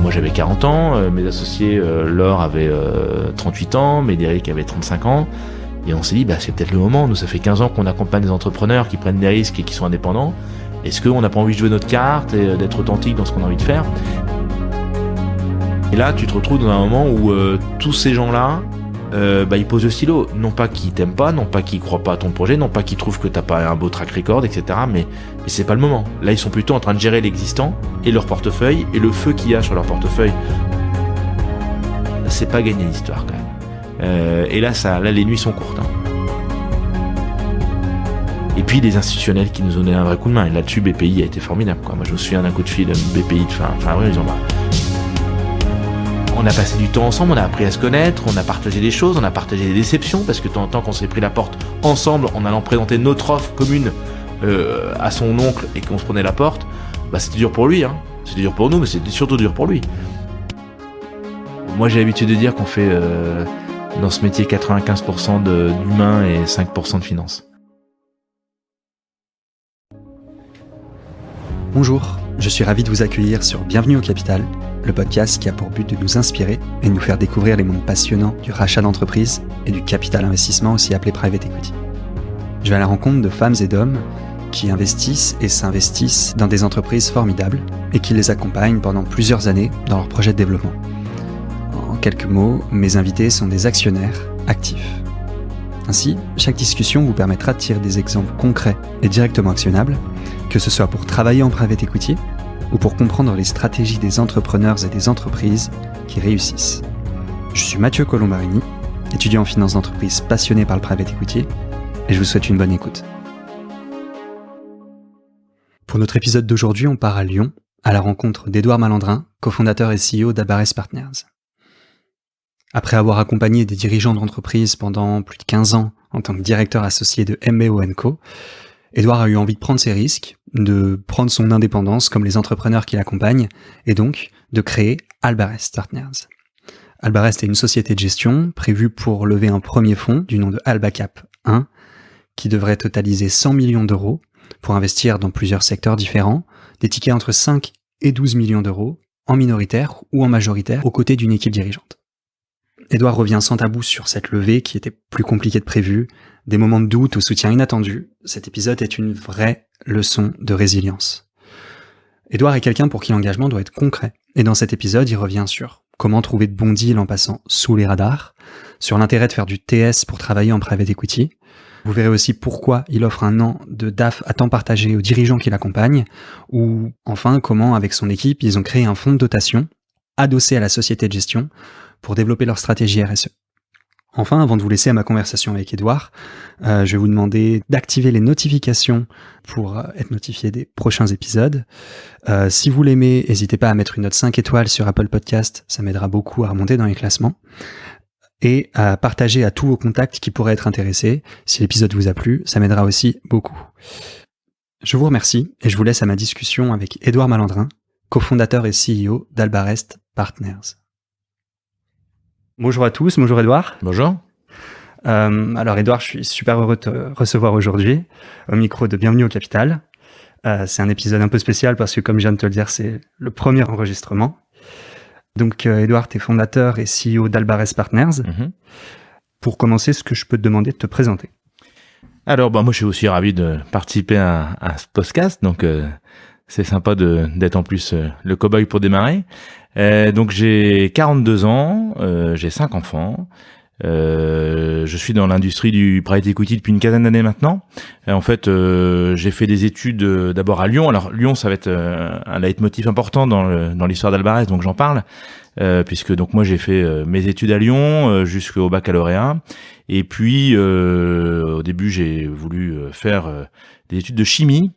Moi j'avais 40 ans, mes associés Laure avait 38 ans, Médéric avait 35 ans, et on s'est dit c'est peut-être le moment, nous ça fait 15 ans qu'on accompagne des entrepreneurs qui prennent des risques et qui sont indépendants, est-ce qu'on n'a pas envie de jouer notre carte et d'être authentique dans ce qu'on a envie de faire? Et là tu te retrouves dans un moment où tous ces gens-là, ils posent le stylo, non pas qu'ils t'aiment pas, non pas qu'ils croient pas à ton projet, non pas qu'ils trouvent que t'as pas un beau track record, etc. Mais c'est pas le moment. Là, ils sont plutôt en train de gérer l'existant et leur portefeuille et le feu qu'il y a sur leur portefeuille. C'est pas gagné l'histoire quand même. Et là, les nuits sont courtes. Et puis les institutionnels qui nous ont donné un vrai coup de main. Et là-dessus, BPI a été formidable, quoi. Moi, je me souviens d'un coup de fil de BPI de fin avril, ils ont on a passé du temps ensemble, on a appris à se connaître, on a partagé des choses, on a partagé des déceptions, parce que de temps en temps, qu'on s'est pris la porte ensemble en allant présenter notre offre commune à son oncle et qu'on se prenait la porte, c'était dur pour lui, C'était dur pour nous, mais c'était surtout dur pour lui. Moi, j'ai l'habitude de dire qu'on fait dans ce métier 95% d'humain et 5% de finance. Bonjour, je suis ravi de vous accueillir sur Bienvenue au Capital, le podcast qui a pour but de nous inspirer et de nous faire découvrir les mondes passionnants du rachat d'entreprise et du capital investissement, aussi appelé private equity. Je vais à la rencontre de femmes et d'hommes qui investissent et s'investissent dans des entreprises formidables et qui les accompagnent pendant plusieurs années dans leurs projets de développement. En quelques mots, mes invités sont des actionnaires actifs. Ainsi, chaque discussion vous permettra de tirer des exemples concrets et directement actionnables, que ce soit pour travailler en private equity ou pour comprendre les stratégies des entrepreneurs et des entreprises qui réussissent. Je suis Mathieu Colombarini, étudiant en finance d'entreprise passionné par le private equity, et je vous souhaite une bonne écoute. Pour notre épisode d'aujourd'hui, on part à Lyon, à la rencontre d'Édouard Malandrin, cofondateur et CEO d'Albarès Partners. Après avoir accompagné des dirigeants d'entreprise pendant plus de 15 ans en tant que directeur associé de MBO & Co, Édouard a eu envie de prendre ses risques, de prendre son indépendance comme les entrepreneurs qui l'accompagnent, et donc de créer Albarès Partners. Albarès est une société de gestion prévue pour lever un premier fonds du nom de Albacap 1, qui devrait totaliser 100 millions d'euros pour investir dans plusieurs secteurs différents, des tickets entre 5 et 12 millions d'euros, en minoritaire ou en majoritaire, aux côtés d'une équipe dirigeante. Édouard revient sans tabou sur cette levée qui était plus compliquée que prévu, des moments de doute au soutien inattendu. Cet épisode est une vraie leçon de résilience. Édouard est quelqu'un pour qui l'engagement doit être concret. Et dans cet épisode, il revient sur comment trouver de bons deals en passant sous les radars, sur l'intérêt de faire du TS pour travailler en private equity. Vous verrez aussi pourquoi il offre un an de DAF à temps partagé aux dirigeants qui l'accompagnent, ou enfin comment, avec son équipe, ils ont créé un fonds de dotation adossé à la société de gestion pour développer leur stratégie RSE. Enfin, avant de vous laisser à ma conversation avec Édouard, je vais vous demander d'activer les notifications pour être notifié des prochains épisodes. Si vous l'aimez, n'hésitez pas à mettre une note 5 étoiles sur Apple Podcast, ça m'aidera beaucoup à remonter dans les classements. Et à partager à tous vos contacts qui pourraient être intéressés. Si l'épisode vous a plu, ça m'aidera aussi beaucoup. Je vous remercie et je vous laisse à ma discussion avec Édouard Malandrin, cofondateur et CEO d'Albarès Partners. Bonjour à tous, bonjour Édouard. Bonjour. Alors Édouard, je suis super heureux de te recevoir aujourd'hui au micro de Bienvenue au Capital. C'est un épisode un peu spécial parce que, comme je viens de te le dire, c'est le premier enregistrement. Donc Édouard, tu es fondateur et CEO d'Albarès Partners. Pour commencer, est-ce que je peux te demander de te présenter ? Alors, moi je suis aussi ravi de participer à ce podcast, donc c'est sympa d'être en plus le cow-boy pour démarrer. Donc j'ai 42 ans, j'ai 5 enfants. Je suis dans l'industrie du private equity depuis une quinzaine d'années maintenant. En fait, j'ai fait des études d'abord à Lyon. Alors Lyon, ça va être un leitmotiv important dans l'histoire d'Albarès, donc j'en parle, puisque donc moi j'ai fait mes études à Lyon jusqu'au baccalauréat. Et puis au début, j'ai voulu faire des études de chimie.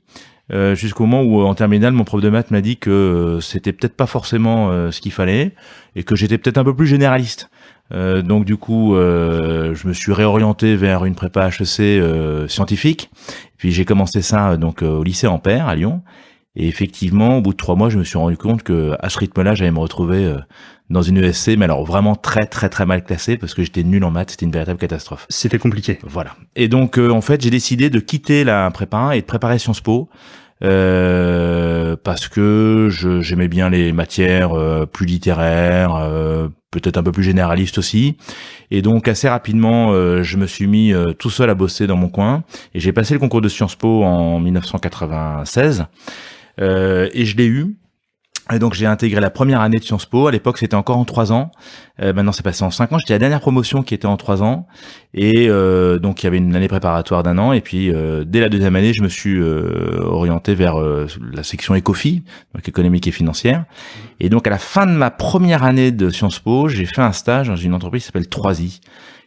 Jusqu'au moment où en terminale mon prof de maths m'a dit que c'était peut-être pas forcément ce qu'il fallait et que j'étais peut-être un peu plus généraliste. Donc du coup je me suis réorienté vers une prépa HEC scientifique. Puis j'ai commencé ça donc au lycée Ampère à Lyon. Et effectivement, au bout de 3 mois, je me suis rendu compte que à ce rythme-là, j'allais me retrouver dans une ESC, mais alors vraiment très très très mal classée parce que j'étais nul en maths, c'était une véritable catastrophe. C'était compliqué. Voilà. Et donc en fait, j'ai décidé de quitter la prépa 1 et de préparer Sciences Po parce que j'aimais bien les matières plus littéraires, peut-être un peu plus généralistes aussi. Et donc assez rapidement, je me suis mis tout seul à bosser dans mon coin et j'ai passé le concours de Sciences Po en 1996 et je l'ai eu. Et donc j'ai intégré la première année de Sciences Po. À l'époque, c'était encore en 3 ans. Maintenant, c'est passé en 5 ans. J'étais la dernière promotion qui était en 3 ans. Et donc il y avait une année préparatoire d'1 an. Et puis dès la deuxième année, je me suis orienté vers la section écofi, donc économique et financière. Et donc à la fin de ma première année de Sciences Po, j'ai fait un stage dans une entreprise qui s'appelle 3i,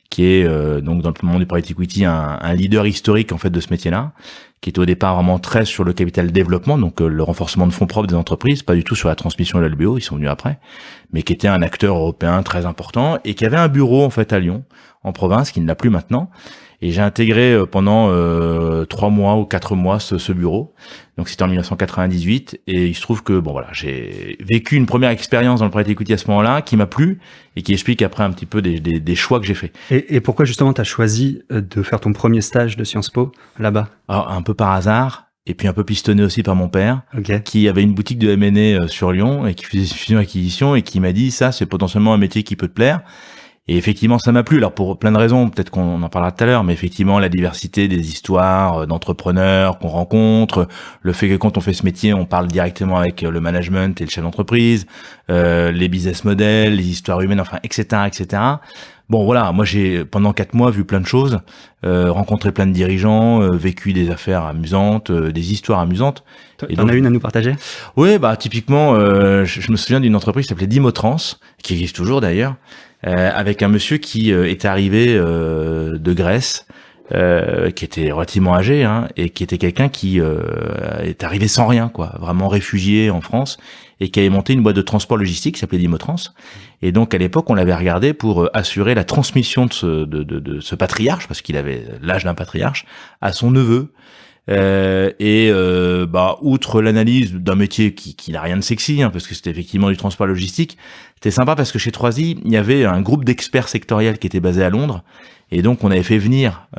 qui est donc dans le monde du private equity un leader historique en fait de ce métier-là, qui était au départ vraiment très sur le capital développement, donc le renforcement de fonds propres des entreprises, pas du tout sur la transmission et l'LBO, ils sont venus après, mais qui était un acteur européen très important et qui avait un bureau en fait à Lyon, en province, qui ne l'a plus maintenant. Et j'ai intégré pendant 3 mois ou 4 mois ce bureau. Donc c'était en 1998 et il se trouve que bon voilà, j'ai vécu une première expérience dans le private equity à ce moment-là qui m'a plu et qui explique après un petit peu des choix que j'ai fait. Et pourquoi justement tu as choisi de faire ton premier stage de Sciences Po là-bas? Alors un peu par hasard et puis un peu pistonné aussi par mon père, Okay. qui avait une boutique de M&A sur Lyon et qui faisait fusion-acquisition et qui m'a dit ça c'est potentiellement un métier qui peut te plaire. Et effectivement, ça m'a plu. Alors pour plein de raisons, peut-être qu'on en parlera tout à l'heure, mais effectivement, la diversité des histoires d'entrepreneurs qu'on rencontre, le fait que quand on fait ce métier, on parle directement avec le management et le chef d'entreprise, les business models, les histoires humaines, enfin, etc., etc. Bon, voilà, moi j'ai pendant 4 mois vu plein de choses, rencontré plein de dirigeants, vécu des affaires amusantes, des histoires amusantes. T'en as une à nous partager? Oui, bah typiquement, je me souviens d'une entreprise qui s'appelait Dimotrans, qui existe toujours d'ailleurs. Avec un monsieur qui était arrivé de Grèce, qui était relativement âgé, hein, et qui était quelqu'un qui est arrivé sans rien, quoi, vraiment réfugié en France, et qui avait monté une boîte de transport logistique qui s'appelait Dimotrans. Et donc à l'époque, on l'avait regardé pour assurer la transmission de ce patriarche, parce qu'il avait l'âge d'un patriarche, à son neveu. Outre l'analyse d'un métier qui n'a rien de sexy, hein, parce que c'était effectivement du transport logistique, c'était sympa parce que chez 3i, il y avait un groupe d'experts sectoriels qui était basé à Londres, et donc on avait fait venir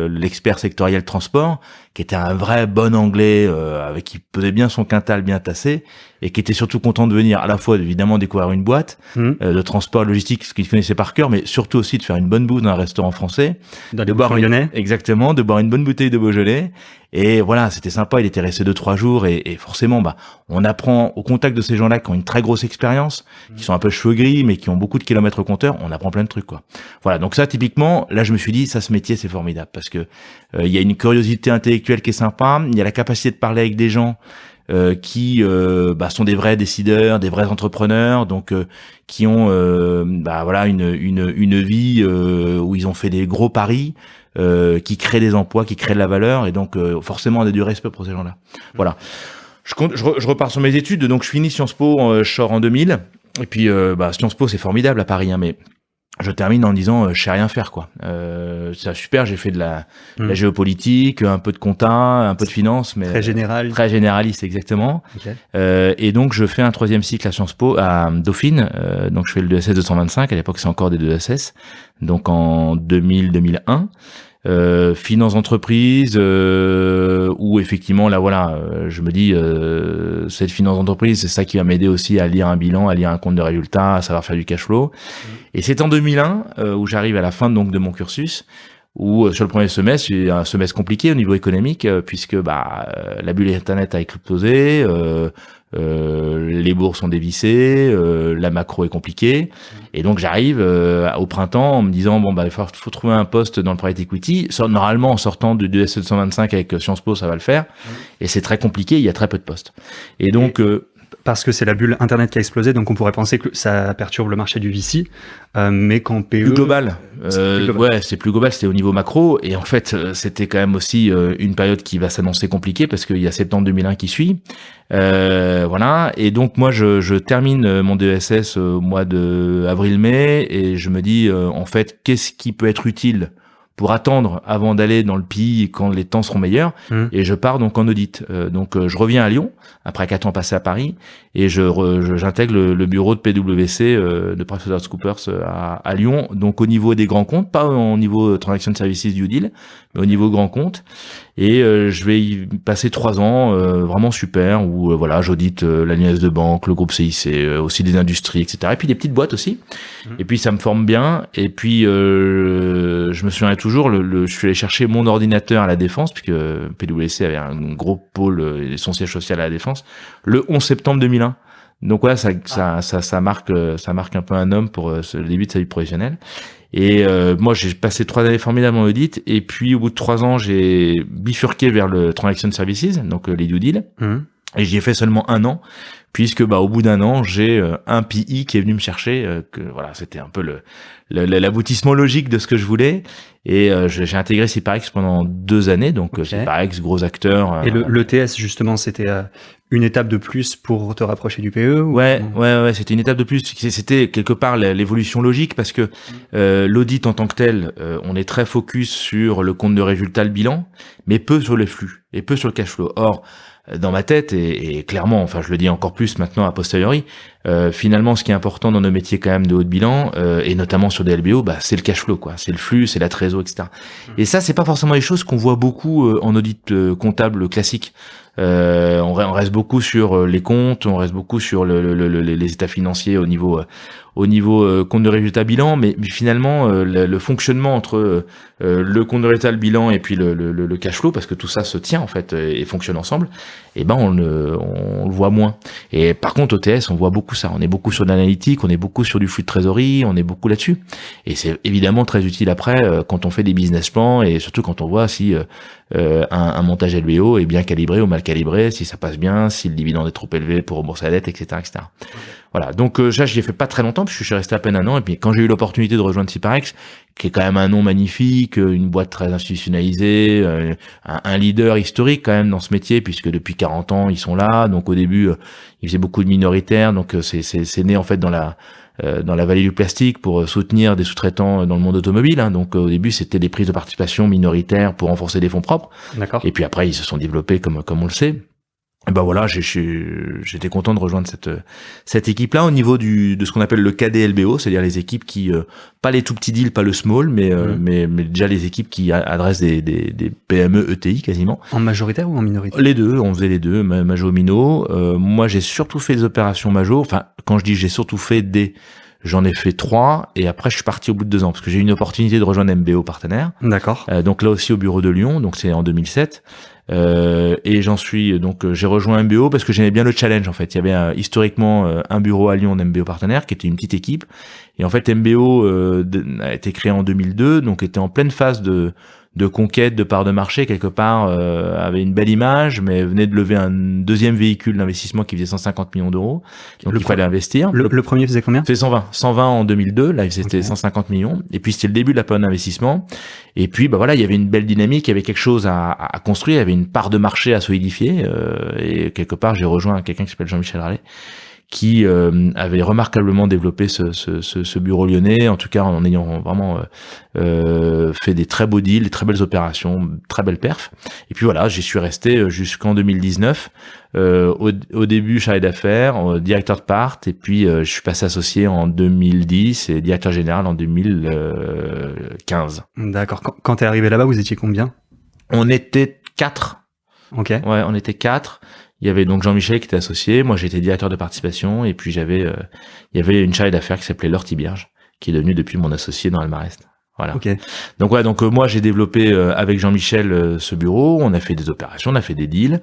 l'expert sectoriel transport, qui était un vrai bon anglais, avec qui pesait bien son quintal bien tassé, et qui était surtout content de venir à la fois évidemment découvrir une boîte de transport logistique, ce qu'il connaissait par cœur, mais surtout aussi de faire une bonne bouffe dans un restaurant français, de boire lyonnais. Exactement, de boire une bonne bouteille de Beaujolais. Et voilà, c'était sympa, il était resté 2-3 jours et forcément, on apprend au contact de ces gens-là qui ont une très grosse expérience, qui sont un peu cheveux gris, mais qui ont beaucoup de kilomètres au compteur, on apprend plein de trucs, quoi. Voilà, donc ça, typiquement, là, je me suis dit, ça, ce métier, c'est formidable parce que il y a une curiosité intellectuelle qui est sympa, il y a la capacité de parler avec des gens qui sont des vrais décideurs, des vrais entrepreneurs, donc qui ont une vie où ils ont fait des gros paris, qui créent des emplois, qui créent de la valeur, et donc forcément on a du respect pour ces gens-là. Voilà. Je repars sur mes études, donc je finis Sciences Po, je sors en 2000, et puis Sciences Po c'est formidable à Paris, hein, mais je termine en disant je sais rien faire, quoi. C'est super, j'ai fait de la géopolitique, un peu de compta, un peu de finance, mais très général, très généraliste, exactement. Okay. Et donc je fais un 3e cycle à Sciences Po à Dauphine, donc je fais le 2SS 225, à l'époque c'est encore des 2SS, donc en 2000-2001. Finance d'entreprise, où effectivement là voilà, je me dis cette finance d'entreprise c'est ça qui va m'aider aussi à lire un bilan, à lire un compte de résultat, à savoir faire du cash flow. Et c'est en 2001 où j'arrive à la fin donc de mon cursus, où sur le premier semestre c'est un semestre compliqué au niveau économique, puisque la bulle internet a explosé, les bourses sont dévissées, la macro est compliquée, et donc j'arrive au printemps en me disant il faut trouver un poste dans le private equity. Normalement en sortant de SE 225 avec Sciences Po ça va le faire, et c'est très compliqué, il y a très peu de postes. Et donc parce que c'est la bulle internet qui a explosé, donc on pourrait penser que ça perturbe le marché du VC, mais qu'en PE... Plus global. Ouais, c'est plus global, c'était au niveau macro, et en fait, c'était quand même aussi une période qui va s'annoncer compliquée, parce qu'il y a septembre 2001 qui suit. Voilà, et donc moi, je termine mon DESS au mois de avril-mai, et je me dis, en fait, qu'est-ce qui peut être utile pour attendre avant d'aller dans le pays quand les temps seront meilleurs. Et je pars donc en audit. Donc je reviens à Lyon après 4 ans passés à Paris et j'intègre le bureau de PwC de PricewaterhouseCoopers à Lyon. Donc au niveau des grands comptes, pas au niveau Transaction Services Due Deal, mais au niveau grands comptes. Et je vais y passer 3 ans vraiment super où voilà, j'audite l'ANS de banque, le groupe CIC, aussi des industries, etc. Et puis des petites boîtes aussi. Et puis ça me forme bien. Et puis je me souviens toujours, je suis allé chercher mon ordinateur à la Défense puisque PwC avait un gros pôle et son siège social à la Défense le 11 septembre 2001. Donc voilà, ça marque un peu un homme pour le début de sa vie professionnelle. Et moi, j'ai passé 3 années formidables en audit, et puis au bout de 3 ans, j'ai bifurqué vers le Transaction Services, donc les due deal, et j'y ai fait seulement 1 an, puisque au bout d'1 an, j'ai un PI qui est venu me chercher, que voilà, c'était un peu l'aboutissement logique de ce que je voulais, et j'ai intégré Ciparex pendant 2 années, donc Ciparex, gros acteur. Et l'ETS, justement, c'était une étape de plus pour te rapprocher du PE ou... Ouais, c'était une étape de plus. C'était quelque part l'évolution logique parce que l'audit en tant que tel, on est très focus sur le compte de résultat, le bilan, mais peu sur les flux et peu sur le cash flow. Or, dans ma tête et clairement, enfin je le dis encore plus maintenant a posteriori, finalement ce qui est important dans nos métiers quand même de haut de bilan et notamment sur des LBO, c'est le cash flow quoi, c'est le flux, c'est la trésor, etc. Et ça c'est pas forcément les choses qu'on voit beaucoup en audit comptable classique. On reste beaucoup sur les comptes, on reste beaucoup sur les états financiers au niveau compte de résultat bilan, mais finalement le fonctionnement entre le compte de résultat, le bilan et puis le cash flow, parce que tout ça se tient en fait et fonctionne ensemble, et on le voit moins. Et par contre OTS, on voit beaucoup ça, on est beaucoup sur l'analytique, on est beaucoup sur du flux de trésorerie, on est beaucoup là-dessus, et c'est évidemment très utile après quand on fait des business plans et surtout quand on voit si un montage LBO est bien calibré ou mal calibré, si ça passe bien, si le dividende est trop élevé pour rembourser la dette, etc., etc. Voilà. Donc ça, j'y ai fait pas très longtemps puisque je suis resté à peine 1 an. Et puis quand j'ai eu l'opportunité de rejoindre Ciparex, qui est quand même un nom magnifique, une boîte très institutionnalisée, un leader historique quand même dans ce métier puisque depuis 40 ans ils sont là. Donc au début, ils faisaient beaucoup de minoritaires. Donc c'est né en fait dans la vallée du plastique pour soutenir des sous-traitants dans le monde automobile. Donc au début, c'était des prises de participation minoritaires pour renforcer des fonds propres. D'accord. Et puis après, ils se sont développés comme on le sait. Et voilà, j'étais content de rejoindre cette équipe-là au niveau de ce qu'on appelle le KDLBO, c'est-à-dire les équipes qui pas les tout petits deals, pas le small, mais déjà les équipes qui adressent des PME ETI quasiment. En majoritaire ou en minorité? Les deux, on faisait les deux, majo mino. Moi, j'ai surtout fait des opérations majo. Enfin, quand je dis j'ai surtout fait j'en ai fait 3 et après je suis parti au bout de 2 ans parce que j'ai eu une opportunité de rejoindre MBO partenaire. D'accord. Donc là aussi au bureau de Lyon, donc c'est en 2007. Et j'ai rejoint MBO parce que j'aimais bien le challenge en fait. Il y avait historiquement un bureau à Lyon d'MBO partenaire qui était une petite équipe. Et en fait MBO a été créé en 2002, donc était en pleine phase de conquête de parts de marché quelque part, avait une belle image, mais venait de lever un deuxième véhicule d'investissement qui faisait 150 millions d'euros. Donc il fallait investir. Le premier faisait combien? Faisait 120 en 2002, là c'était 150 millions. Et puis c'était le début de la période d'investissement. Et puis voilà, il y avait une belle dynamique, il y avait quelque chose à construire, il y avait une part de marché à solidifier. Et quelque part, j'ai rejoint quelqu'un qui s'appelle Jean-Michel Rallet, qui avait remarquablement développé ce bureau lyonnais, en tout cas en ayant vraiment fait des très beaux deals, des très belles opérations, très belles perfs. Et puis voilà, j'y suis resté jusqu'en 2019. Au début, chargé d'affaires, directeur de part, et puis je suis passé associé en 2010 et directeur général en 2015. D'accord. Quand t'es arrivé là-bas, vous étiez combien? On était 4. Ok. Ouais, on était 4. Il y avait donc Jean-Michel qui était associé, moi j'étais directeur de participation, et puis il y avait une chargée d'affaires qui s'appelait Laure Thibierge, qui est devenue depuis mon associé dans Almarest. Voilà. Okay. Donc moi j'ai développé avec Jean-Michel ce bureau, on a fait des opérations, on a fait des deals.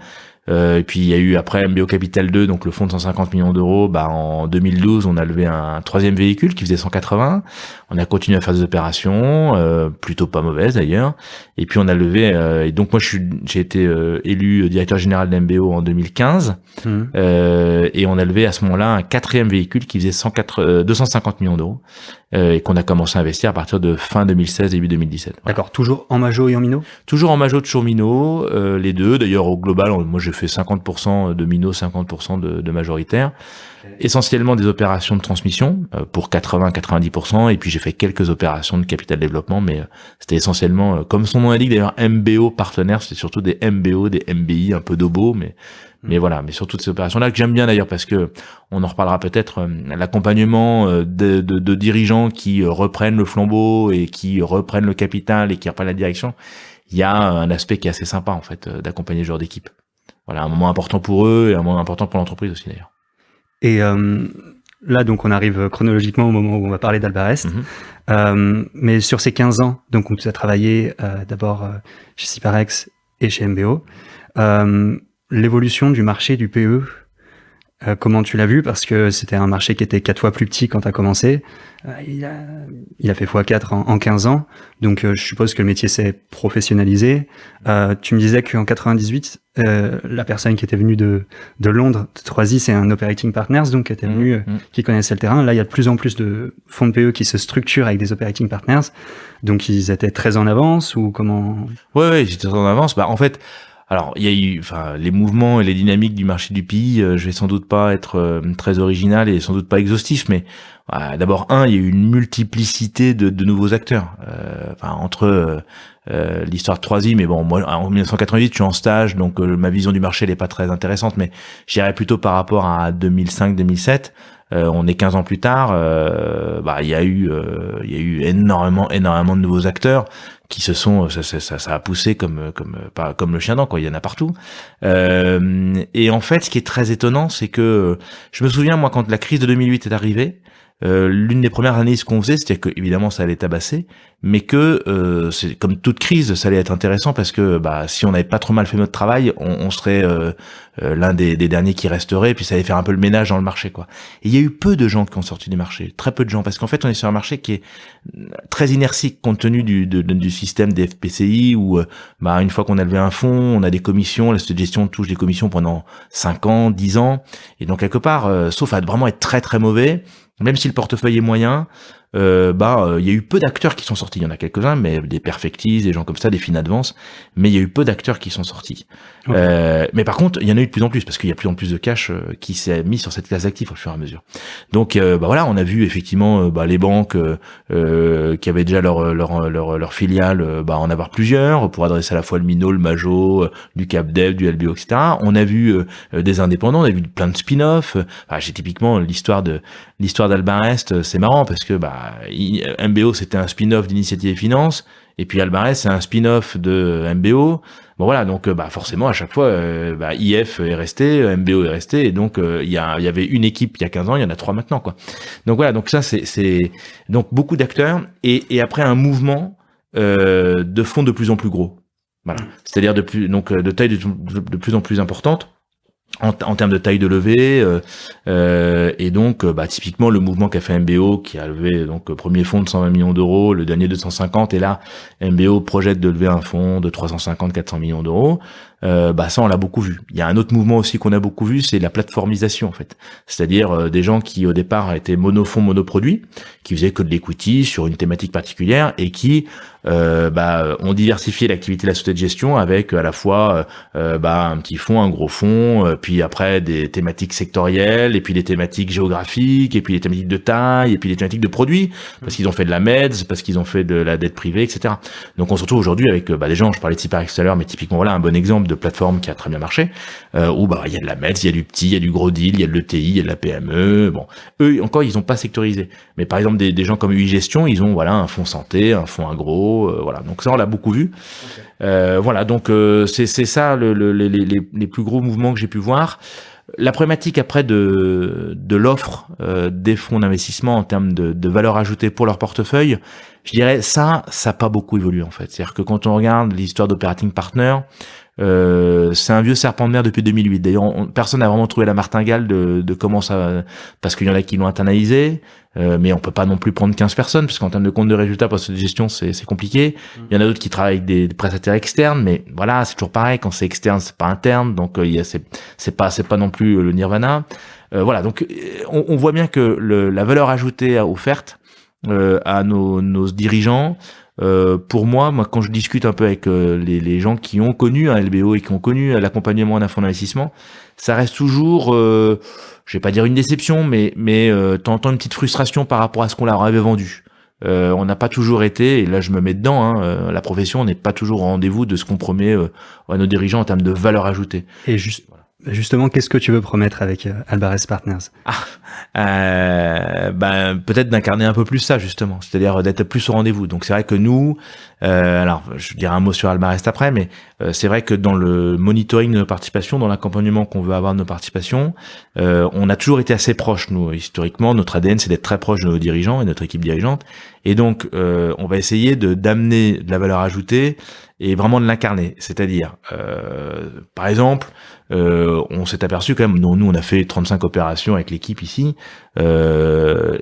Et puis il y a eu après MBO Capital 2, donc le fonds de 150 millions d'euros. En 2012, on a levé un 3e véhicule qui faisait 180. On a continué à faire des opérations, plutôt pas mauvaises d'ailleurs. Et puis on a levé. Et donc moi j'ai été élu directeur général d'MBO en 2015. Et on a levé à ce moment-là un 4e véhicule qui faisait 250 millions d'euros et qu'on a commencé à investir à partir de fin 2016 début 2017. Voilà. D'accord. Toujours en majo et en mino? Toujours en majo, toujours mino, les deux. D'ailleurs au global, moi j'ai fais 50% de minot, 50% de majoritaire. Essentiellement des opérations de transmission pour 80-90%, et puis j'ai fait quelques opérations de capital développement, mais c'était essentiellement, comme son nom l'indique d'ailleurs, MBO partenaire, c'était surtout des MBO, des MBI, un peu d'obo, mais voilà, mais sur toutes ces opérations-là que j'aime bien d'ailleurs parce que on en reparlera peut-être, l'accompagnement de dirigeants qui reprennent le flambeau et qui reprennent le capital et qui reprennent la direction. Il y a un aspect qui est assez sympa en fait d'accompagner ce genre d'équipe. Voilà, un moment important pour eux et un moment important pour l'entreprise aussi d'ailleurs. Et là, donc, on arrive chronologiquement au moment où on va parler d'Albarest. Mais sur ces 15 ans, donc, où tu as travaillé d'abord chez Syparex et chez MBO, l'évolution du marché du PE, comment tu l'as vu? Parce que c'était un marché qui était 4 fois plus petit quand tu as commencé. Il a fait x4 en 15 ans. Donc, je suppose que le métier s'est professionnalisé. Tu me disais qu'en 98, la personne qui était venue de Londres, de Troisy, c'est un operating partners, donc qui était venu, qui connaissait le terrain. Là, il y a de plus en plus de fonds de PE qui se structurent avec des operating partners. Donc, ils étaient très en avance ou comment? Ouais, ils étaient très en avance. Bah, en fait, alors, il y a eu, les mouvements et les dynamiques du marché du PI, je vais sans doute pas être très original et sans doute pas exhaustif, mais d'abord, il y a eu une multiplicité de nouveaux acteurs. Entre l'histoire de Troisy, mais bon, moi, en 1988, je suis en stage, donc ma vision du marché, elle est pas très intéressante, mais j'irais plutôt par rapport à 2005-2007. On est 15 ans plus tard, il y a eu énormément de nouveaux acteurs qui se sont, ça a poussé comme le chien dent, quoi. Il y en a partout. Et en fait, ce qui est très étonnant, c'est que je me souviens, moi, quand la crise de 2008 est arrivée, l'une des premières analyses qu'on faisait, c'était que évidemment ça allait tabasser, mais que c'est comme toute crise, ça allait être intéressant parce que si on n'avait pas trop mal fait notre travail, on serait l'un des derniers qui resterait, et puis ça allait faire un peu le ménage dans le marché, quoi. Et il y a eu peu de gens qui ont sorti du marché, très peu de gens, parce qu'en fait on est sur un marché qui est très inertique compte tenu du système des FPCI où une fois qu'on a levé un fonds, on a des commissions, la société de gestion touche des commissions pendant 5 ans, 10 ans, et donc quelque part, sauf à vraiment être très très mauvais, même si le portefeuille est moyen, il y a eu peu d'acteurs qui sont sortis. Il y en a quelques-uns, mais des Perfectis, des gens comme ça, des Finadvance, mais il y a eu peu d'acteurs qui sont sortis. Okay. Mais par contre, il y en a eu de plus en plus, parce qu'il y a de plus en plus de cash qui s'est mis sur cette classe d'actifs au fur et à mesure. Donc on a vu effectivement les banques qui avaient déjà leur filiale, en avoir plusieurs, pour adresser à la fois le Minot, le Majo, du CapDev, du LBO, etc. On a vu des indépendants, on a vu plein de spin-off. J'ai typiquement l'histoire d'Albarest, c'est marrant, parce que MBO c'était un spin-off d'Initiative et Finance, et puis Albarest c'est un spin-off de MBO. Bon voilà, donc forcément à chaque fois IF est resté, MBO est resté, et donc il y avait une équipe il y a 15 ans, il y en a 3 maintenant, quoi. Donc voilà, donc ça c'est donc beaucoup d'acteurs et après un mouvement de fonds de plus en plus gros. Voilà, c'est-à-dire de taille de plus en plus importante. En termes de taille de levée, et donc typiquement le mouvement qu'a fait MBO, qui a levé donc premier fonds de 120 millions d'euros, le dernier de 250, et là MBO projette de lever un fonds de 350-400 millions d'euros. Ça on l'a beaucoup vu. Il y a un autre mouvement aussi qu'on a beaucoup vu, c'est la plateformisation en fait. C'est-à-dire des gens qui au départ étaient monofonds, monoproduits, qui faisaient que de l'equity sur une thématique particulière et qui ont diversifié l'activité de la société de gestion avec à la fois un petit fonds, un gros fonds, puis après des thématiques sectorielles, et puis des thématiques géographiques, et puis des thématiques de taille, et puis des thématiques de produits, parce qu'ils ont fait de la MEDS, parce qu'ils ont fait de la dette privée, etc. Donc on se retrouve aujourd'hui avec des gens, je parlais de Syparex tout à l'heure, mais typiquement voilà un bon exemple de plateforme qui a très bien marché, où il y a de la MEDS, il y a du petit, il y a du gros deal, il y a de l'ETI, il y a de la PME. Bon, eux encore ils ont pas sectorisé, mais par exemple des gens comme UI Gestion, ils ont un fonds santé, un fonds agro, donc ça on l'a beaucoup vu. Okay. Donc c'est ça les plus gros mouvements que j'ai pu voir. La problématique après de l'offre des fonds d'investissement en termes de valeur ajoutée pour leur portefeuille, je dirais ça n'a pas beaucoup évolué en fait. C'est-à-dire que quand on regarde l'histoire d'Operating Partner, c'est un vieux serpent de mer depuis 2008. D'ailleurs, personne n'a vraiment trouvé la martingale de comment ça, parce qu'il y en a qui l'ont internalisé, mais on peut pas non plus prendre 15 personnes, parce qu'en termes de compte de résultats pour cette gestion, c'est compliqué. Il y en a d'autres qui travaillent avec des prestataires externes, mais voilà, c'est toujours pareil, quand c'est externe, c'est pas interne, donc c'est pas non plus le nirvana. Donc on voit bien que la valeur ajoutée offerte à nos dirigeants, pour moi, quand je discute un peu avec les gens qui ont connu un LBO et qui ont connu l'accompagnement d'un fonds d'investissement, ça reste toujours, je vais pas dire une déception, mais t'entends une petite frustration par rapport à ce qu'on leur avait vendu. On n'a pas toujours été, et là je me mets dedans, la profession n'est pas toujours au rendez-vous de ce qu'on promet à nos dirigeants en termes de valeur ajoutée. Et justement, qu'est-ce que tu veux promettre avec Albares Partners? Peut-être d'incarner un peu plus ça, justement, c'est-à-dire d'être plus au rendez-vous. Donc c'est vrai que nous, alors je dirai un mot sur Albares après, mais c'est vrai que dans le monitoring de nos participations, dans l'accompagnement qu'on veut avoir de nos participations, on a toujours été assez proches, nous, historiquement. Notre ADN, c'est d'être très proche de nos dirigeants et de notre équipe dirigeante. Et donc, on va essayer d'amener de la valeur ajoutée et vraiment de l'incarner. C'est-à-dire, par exemple, on s'est aperçu quand même, nous on a fait 35 opérations avec l'équipe ici, dans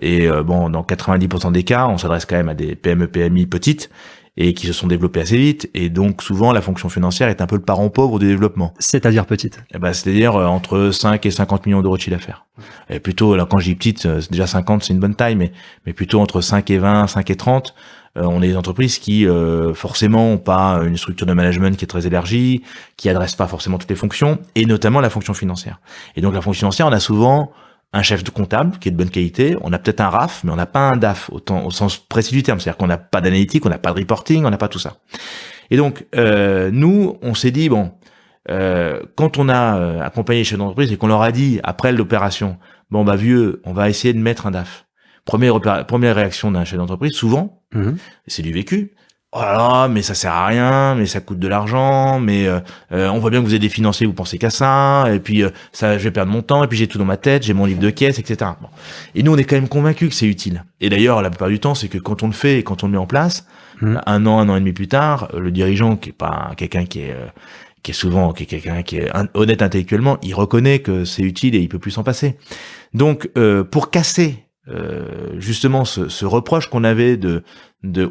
90% des cas, on s'adresse quand même à des PME, PMI petites et qui se sont développées assez vite, et donc souvent la fonction financière est un peu le parent pauvre du développement. C'est-à-dire petite? C'est-à-dire entre 5 et 50 millions d'euros de chiffre d'affaires. Et plutôt, là quand je dis petite, c'est déjà 50, c'est une bonne taille, mais plutôt entre 5 et 20, 5 et 30, on est des entreprises qui forcément ont pas une structure de management qui est très élargie, qui adresse pas forcément toutes les fonctions, et notamment la fonction financière. Et donc la fonction financière, on a souvent un chef de comptable qui est de bonne qualité, on a peut-être un RAF, mais on n'a pas un DAF au sens précis du terme, c'est-à-dire qu'on n'a pas d'analytique, on n'a pas de reporting, on n'a pas tout ça. Et donc nous, on s'est dit quand on a accompagné les chefs d'entreprise et qu'on leur a dit après l'opération, vieux, on va essayer de mettre un DAF. Première réaction d'un chef d'entreprise, souvent, c'est du vécu. Oh là là, mais ça sert à rien, mais ça coûte de l'argent, mais on voit bien que vous êtes des financiers, vous pensez qu'à ça, et puis ça, je vais perdre mon temps, et puis j'ai tout dans ma tête, j'ai mon livre de caisse, etc. Bon. Et nous, on est quand même convaincus que c'est utile. Et d'ailleurs, la plupart du temps, c'est que quand on le fait et quand on le met en place, un an et demi plus tard, le dirigeant, qui est pas quelqu'un qui est quelqu'un qui est honnête intellectuellement, il reconnaît que c'est utile et il peut plus s'en passer. Donc, pour casser justement ce reproche qu'on avait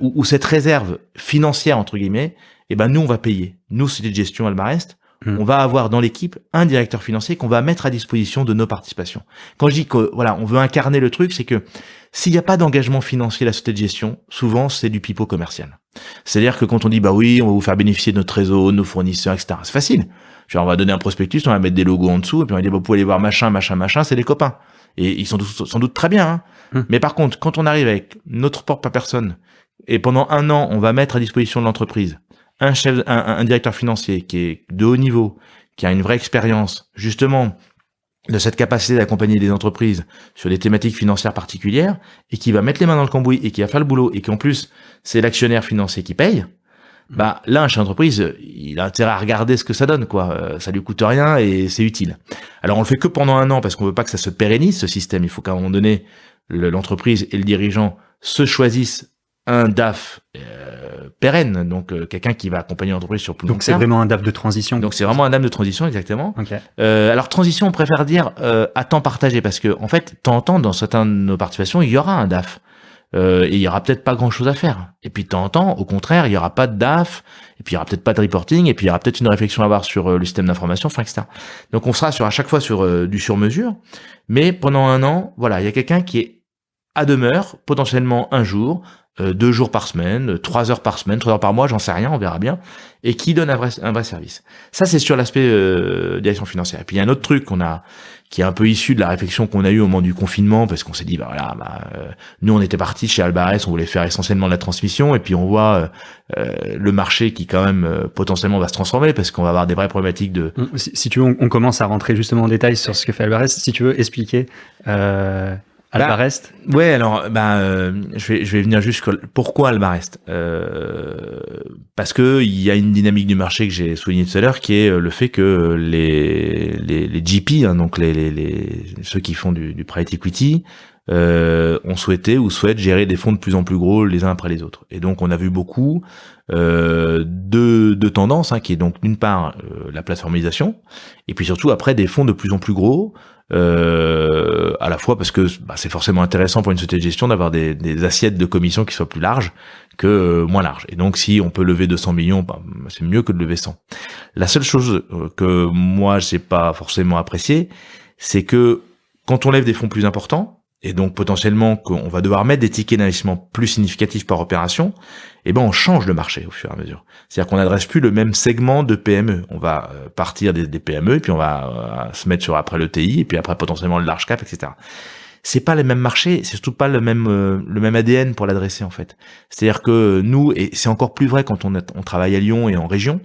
ou cette réserve financière entre guillemets, nous on va payer. Nous, société de gestion Albares, on va avoir dans l'équipe un directeur financier qu'on va mettre à disposition de nos participations. Quand je dis que on veut incarner le truc, c'est que s'il n'y a pas d'engagement financier de la société de gestion, souvent c'est du pipeau commercial. C'est-à-dire que quand on dit oui, on va vous faire bénéficier de notre réseau, de nos fournisseurs, etc. C'est facile. Genre on va donner un prospectus, on va mettre des logos en dessous, et puis on va dire vous pouvez aller voir machin, c'est des copains. Et ils sont sans doute très bien. Mais par contre, quand on arrive avec notre propre personne, et pendant un an, on va mettre à disposition de l'entreprise un directeur financier qui est de haut niveau, qui a une vraie expérience, justement, de cette capacité d'accompagner des entreprises sur des thématiques financières particulières, et qui va mettre les mains dans le cambouis, et qui va faire le boulot, et qui en plus, c'est l'actionnaire financier qui paye, là, un chef d'entreprise, il a intérêt à regarder ce que ça donne, ça lui coûte rien et c'est utile. Alors, on le fait que pendant un an parce qu'on veut pas que ça se pérennise, ce système. Il faut qu'à un moment donné, l'entreprise et le dirigeant se choisissent un DAF pérenne, donc quelqu'un qui va accompagner l'entreprise sur plus long terme. Donc, c'est vraiment un DAF de transition. Donc, c'est vraiment un DAF de transition, exactement. Okay. Alors, transition, on préfère dire à temps partagé parce que, en fait, de temps en temps, dans certaines de nos participations, il y aura un DAF. Et il y aura peut-être pas grand-chose à faire. Et puis de temps en temps, au contraire, il y aura pas de DAF, et puis il y aura peut-être pas de reporting, et puis il y aura peut-être une réflexion à avoir sur le système d'information, etc. Donc on sera à chaque fois sur du sur-mesure, mais pendant un an, il y a quelqu'un qui est à demeure, potentiellement un jour, 2 jours par semaine, 3 heures par semaine, 3 heures par mois, j'en sais rien, on verra bien, et qui donne un vrai service. Ça, c'est sur l'aspect direction financière. Et puis il y a un autre truc qui est un peu issu de la réflexion qu'on a eue au moment du confinement, parce qu'on s'est dit, nous on était partis chez Albares, on voulait faire essentiellement de la transmission, et puis on voit le marché qui quand même potentiellement va se transformer, parce qu'on va avoir des vraies problématiques de... Si tu veux, on commence à rentrer justement en détail sur ce que fait Albares. Si tu veux expliquer... Albares. Alors je vais venir juste pourquoi Albares. Parce que il y a une dynamique du marché que j'ai souligné tout à l'heure, qui est le fait que les GP, donc ceux qui font du private equity, ont souhaité ou souhaitent gérer des fonds de plus en plus gros les uns après les autres. Et donc on a vu beaucoup de tendances, qui est donc d'une part la plateformisation, et puis surtout après des fonds de plus en plus gros. À la fois parce que c'est forcément intéressant pour une société de gestion d'avoir des assiettes de commissions qui soient plus larges que moins larges. Et donc si on peut lever 200 millions, c'est mieux que de lever 100. La seule chose que moi j'ai pas forcément apprécié, c'est que quand on lève des fonds plus importants, et donc potentiellement qu'on va devoir mettre des tickets d'investissement plus significatifs par opération, on change le marché au fur et à mesure. C'est-à-dire qu'on n'adresse plus le même segment de PME. On va partir des PME, et puis on va se mettre sur après le TI, et puis après potentiellement le large cap, etc. C'est pas le même marché, c'est surtout pas le même ADN pour l'adresser en fait. C'est-à-dire que nous, et c'est encore plus vrai quand on travaille à Lyon et en région,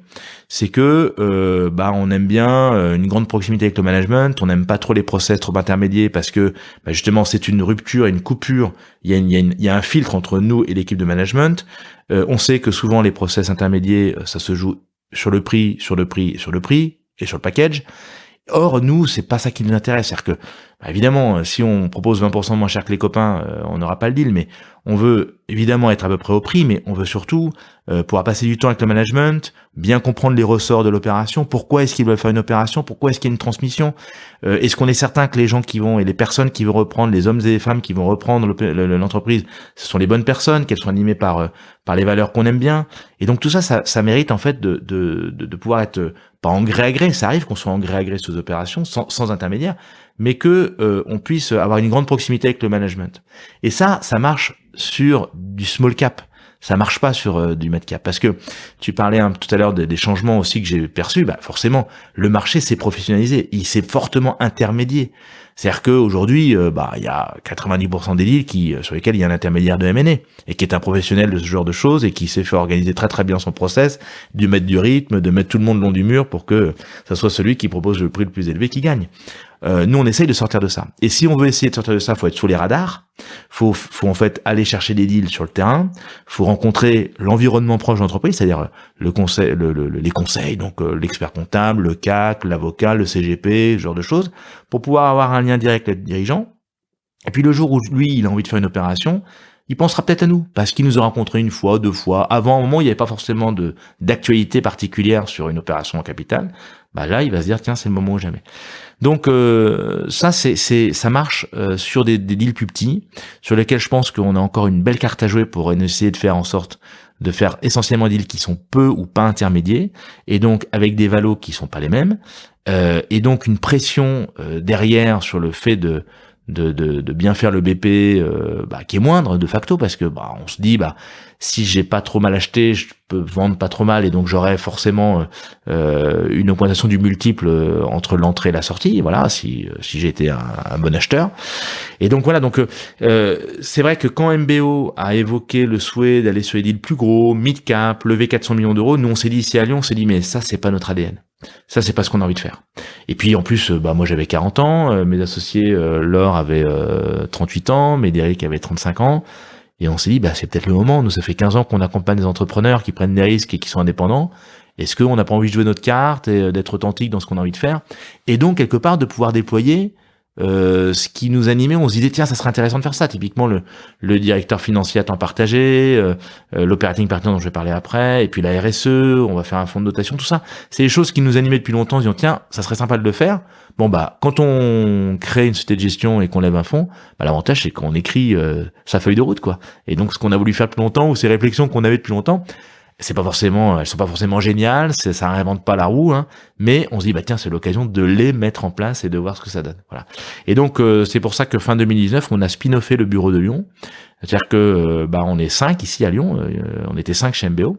c'est que on aime bien une grande proximité avec le management, on n'aime pas trop les process trop intermédiaires parce que justement c'est une rupture et une coupure, il y a un filtre entre nous et l'équipe de management. On sait que souvent les process intermédiaires, ça se joue sur le prix et sur le package. Or, nous, c'est pas ça qui nous intéresse. C'est-à-dire que, évidemment, si on propose 20% moins cher que les copains, on n'aura pas le deal, mais on veut évidemment être à peu près au prix, mais on veut surtout pouvoir passer du temps avec le management, bien comprendre les ressorts de l'opération, pourquoi est-ce qu'ils veulent faire une opération, pourquoi est-ce qu'il y a une transmission, est-ce qu'on est certain que les gens qui vont, et les personnes qui vont reprendre, les hommes et les femmes qui vont reprendre l'entreprise, ce sont les bonnes personnes, qu'elles sont animées par les valeurs qu'on aime bien. Et donc tout ça, ça mérite en fait de pouvoir être pas en gré à gré, ça arrive qu'on soit en gré à gré sur les opérations, sans intermédiaire, mais que on puisse avoir une grande proximité avec le management. Et ça marche sur du small cap. Ça marche pas sur du mid cap, parce que tu parlais tout à l'heure des changements aussi que j'ai perçus. Forcément, le marché s'est professionnalisé, il s'est fortement intermédié. C'est-à-dire qu'aujourd'hui, il y a 90% des deals sur lesquels il y a un intermédiaire de M&A et qui est un professionnel de ce genre de choses et qui sait faire organiser très très bien son process, de mettre du rythme, de mettre tout le monde le long du mur pour que ça soit celui qui propose le prix le plus élevé qui gagne. Nous, on essaye de sortir de ça. Et si on veut essayer de sortir de ça, faut être sous les radars. Faut en fait aller chercher des deals sur le terrain. Faut rencontrer l'environnement proche de l'entreprise, c'est-à-dire le conseil, les conseils, donc l'expert comptable, le CAC, l'avocat, le CGP, ce genre de choses, pour pouvoir avoir un lien direct avec le dirigeant. Et puis le jour où lui, il a envie de faire une opération, il pensera peut-être à nous, parce qu'il nous a rencontrés une fois, deux fois. Avant, un moment, il n'y avait pas forcément d'actualité particulière sur une opération en capital. Là, il va se dire, tiens, c'est le moment ou jamais. Donc ça marche sur des deals plus petits, sur lesquels je pense qu'on a encore une belle carte à jouer pour essayer de faire en sorte de faire essentiellement des deals qui sont peu ou pas intermédiaires, et donc avec des valos qui sont pas les mêmes, et donc une pression derrière sur le fait de bien faire le BP qui est moindre de facto, parce que on se dit si j'ai pas trop mal acheté, je peux vendre pas trop mal, et donc j'aurai forcément une augmentation du multiple entre l'entrée et la sortie, voilà, si j'ai été un bon acheteur. Et donc voilà, donc c'est vrai que quand MBO a évoqué le souhait d'aller sur des deals plus gros, mid cap, lever 400 millions d'euros, nous on s'est dit ici à Lyon, on s'est dit mais ça c'est pas notre ADN. Ça, c'est pas ce qu'on a envie de faire. Et puis, en plus, moi, j'avais 40 ans, mes associés, Laure avait 38 ans, Médéric avait 35 ans, et on s'est dit, c'est peut-être le moment. Nous, ça fait 15 ans qu'on accompagne des entrepreneurs qui prennent des risques et qui sont indépendants. Est-ce qu'on n'a pas envie de jouer notre carte et d'être authentique dans ce qu'on a envie de faire? Et donc, quelque part, de pouvoir déployer ce qui nous animait, on se disait tiens ça serait intéressant de faire ça, typiquement le directeur financier à temps partagé, l'operating partner dont je vais parler après, et puis la RSE, on va faire un fonds de dotation, tout ça, c'est des choses qui nous animaient depuis longtemps, en disant tiens ça serait sympa de le faire. Quand on crée une société de gestion et qu'on lève un fonds, l'avantage c'est qu'on écrit sa feuille de route quoi, et donc ce qu'on a voulu faire depuis longtemps ou ces réflexions qu'on avait depuis longtemps, elles sont pas forcément géniales, ça réinvente pas la roue, mais on se dit tiens c'est l'occasion de les mettre en place et de voir ce que ça donne. Voilà. Et donc c'est pour ça que fin 2019 on a spin-offé le bureau de Lyon, c'est-à-dire que on est 5 ici à Lyon, on était 5 chez MBO.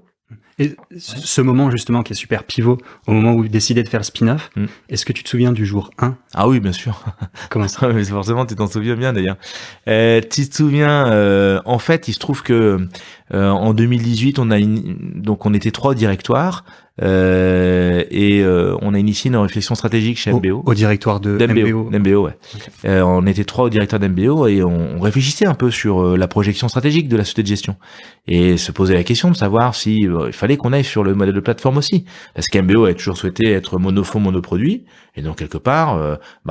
Et ce moment justement qui est super pivot, au moment où vous décidez de faire le spin-off, est-ce que tu te souviens du jour 1 ? Ah oui, bien sûr. Comment ça ? Mais forcément, tu t'en souviens bien d'ailleurs. Tu te souviens, en fait, il se trouve que en 2018, on était 3 au directoire, et on a initié une réflexion stratégique chez MBO. Au directoire d'MBO. D'MBO, ouais. Okay. On était 3 au directeur d'MBO et on réfléchissait un peu sur la projection stratégique de la société de gestion et se poser la question de savoir si il fallait qu'on aille sur le modèle de plateforme aussi, parce qu'MBO a toujours souhaité être monofonds, monoproduit, et donc quelque part,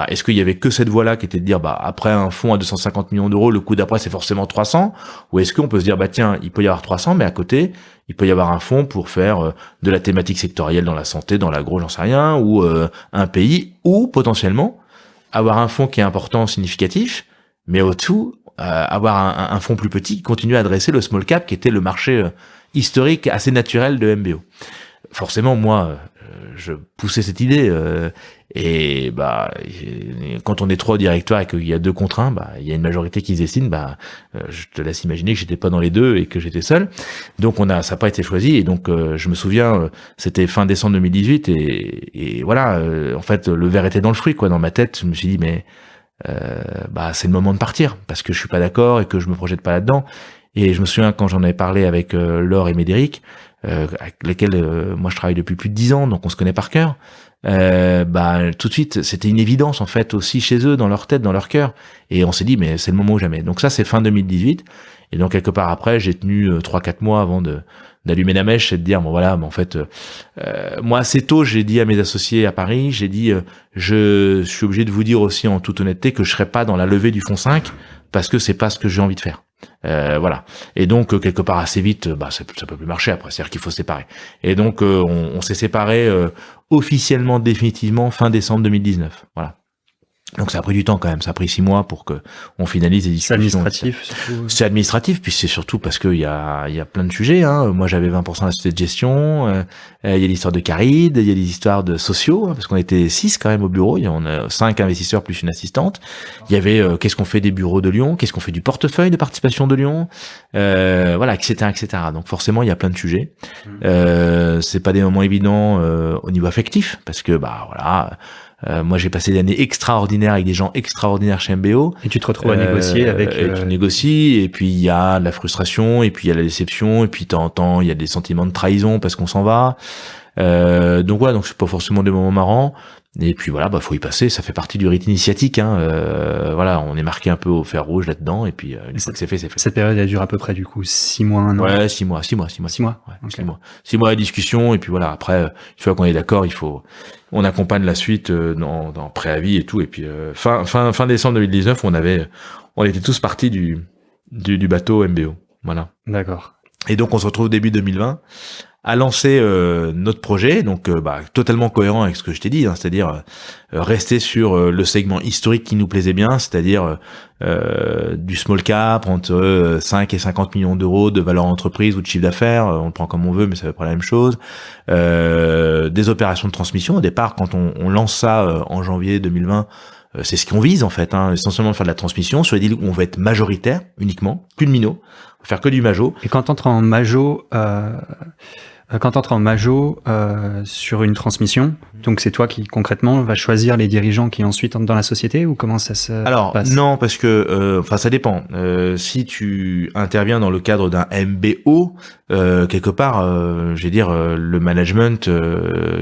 est-ce qu'il y avait que cette voie-là qui était de dire après un fonds à 250 millions d'euros, le coup d'après c'est forcément 300, ou est-ce qu'on peut se dire tiens, il peut y avoir 300, mais à côté il peut y avoir un fonds pour faire de la thématique sectorielle dans la santé, dans l'agro, j'en sais rien, ou un pays, ou potentiellement avoir un fonds qui est important, significatif, mais au-dessous, avoir un fonds plus petit qui continue à adresser le small cap qui était le marché historique assez naturel de MBO. forcément, moi, je poussais cette idée. Et quand on est 3 au directoire et qu'il y a 2 contre 1, il y a une majorité qui se dessine. Je te laisse imaginer que j'étais pas dans les 2 et que j'étais seul. Donc ça n'a pas été choisi. Et donc je me souviens, c'était fin décembre 2018 et voilà. En fait, le verre était dans le fruit, quoi. Dans ma tête, je me suis dit mais c'est le moment de partir parce que je suis pas d'accord et que je me projette pas là-dedans. Et je me souviens quand j'en avais parlé avec Laure et Médéric, avec lesquels moi je travaille depuis plus de 10 ans, donc on se connaît par cœur. Tout de suite, c'était une évidence en fait aussi chez eux, dans leur tête, dans leur cœur. Et on s'est dit mais c'est le moment ou jamais. Donc ça c'est fin 2018. Et donc quelque part après, j'ai tenu 3-4 mois avant d'allumer la mèche et de dire bon voilà, mais en fait moi assez tôt j'ai dit à mes associés à Paris, j'ai dit je suis obligé de vous dire aussi en toute honnêteté que je serai pas dans la levée du fonds 5 parce que c'est pas ce que j'ai envie de faire. Voilà. Et donc quelque part assez vite, ça peut plus marcher après. C'est-à-dire qu'il faut se séparer. Et donc on s'est séparés officiellement, définitivement fin décembre 2019. Voilà. Donc ça a pris du temps quand même, ça a pris 6 mois pour que on finalise les discussions. C'est administratif surtout. C'est administratif, puis c'est surtout parce que il y a plein de sujets. Moi j'avais 20% de la société de gestion, il y a l'histoire de Caride, il y a des histoires de sociaux, parce qu'on était 6 quand même au bureau, on a 5 investisseurs plus une assistante. Il y avait qu'est-ce qu'on fait des bureaux de Lyon, qu'est-ce qu'on fait du portefeuille de participation de Lyon, voilà, etc. Donc forcément il y a plein de sujets. C'est pas des moments évidents au niveau affectif, parce que voilà. Moi, j'ai passé des années extraordinaires avec des gens extraordinaires chez MBO. Et tu te retrouves à négocier avec... Et tu négocies, et puis il y a de la frustration, et puis il y a la déception, et puis de temps en temps, il y a des sentiments de trahison parce qu'on s'en va. Donc voilà, donc c'est pas forcément des moments marrants. Et puis voilà, faut y passer, ça fait partie du rite initiatique. Voilà, on est marqué un peu au fer rouge là-dedans, et puis une fois que c'est fait, c'est fait. Cette période, elle dure à peu près du coup 6 mois, 1 an. Ouais, 6 mois. 6 mois. Ouais, okay. 6 mois. 6 mois de discussion, et puis voilà, après, une fois qu'on est d'accord, on accompagne la suite dans préavis et tout, et puis fin décembre 2019, on était tous partis du bateau MBO. Voilà. D'accord. Et donc on se retrouve début 2020 à lancer notre projet, donc totalement cohérent avec ce que je t'ai dit, c'est-à-dire rester sur le segment historique qui nous plaisait bien, c'est-à-dire du small cap entre 5 et 50 millions d'euros de valeur entreprise ou de chiffre d'affaires, on le prend comme on veut, mais ça veut pas la même chose. Des opérations de transmission. Au départ, quand on lance ça en janvier 2020, c'est ce qu'on vise en fait, essentiellement de faire de la transmission sur les deals où on va être majoritaire uniquement, plus de mino, on va faire que du majo. Et quand t'entres en majo, sur une transmission, donc c'est toi qui concrètement va choisir les dirigeants qui ensuite entrent dans la société, ou comment ça se passe ? Non, parce que ça dépend. Si tu interviens dans le cadre d'un MBO, quelque part, je vais dire le management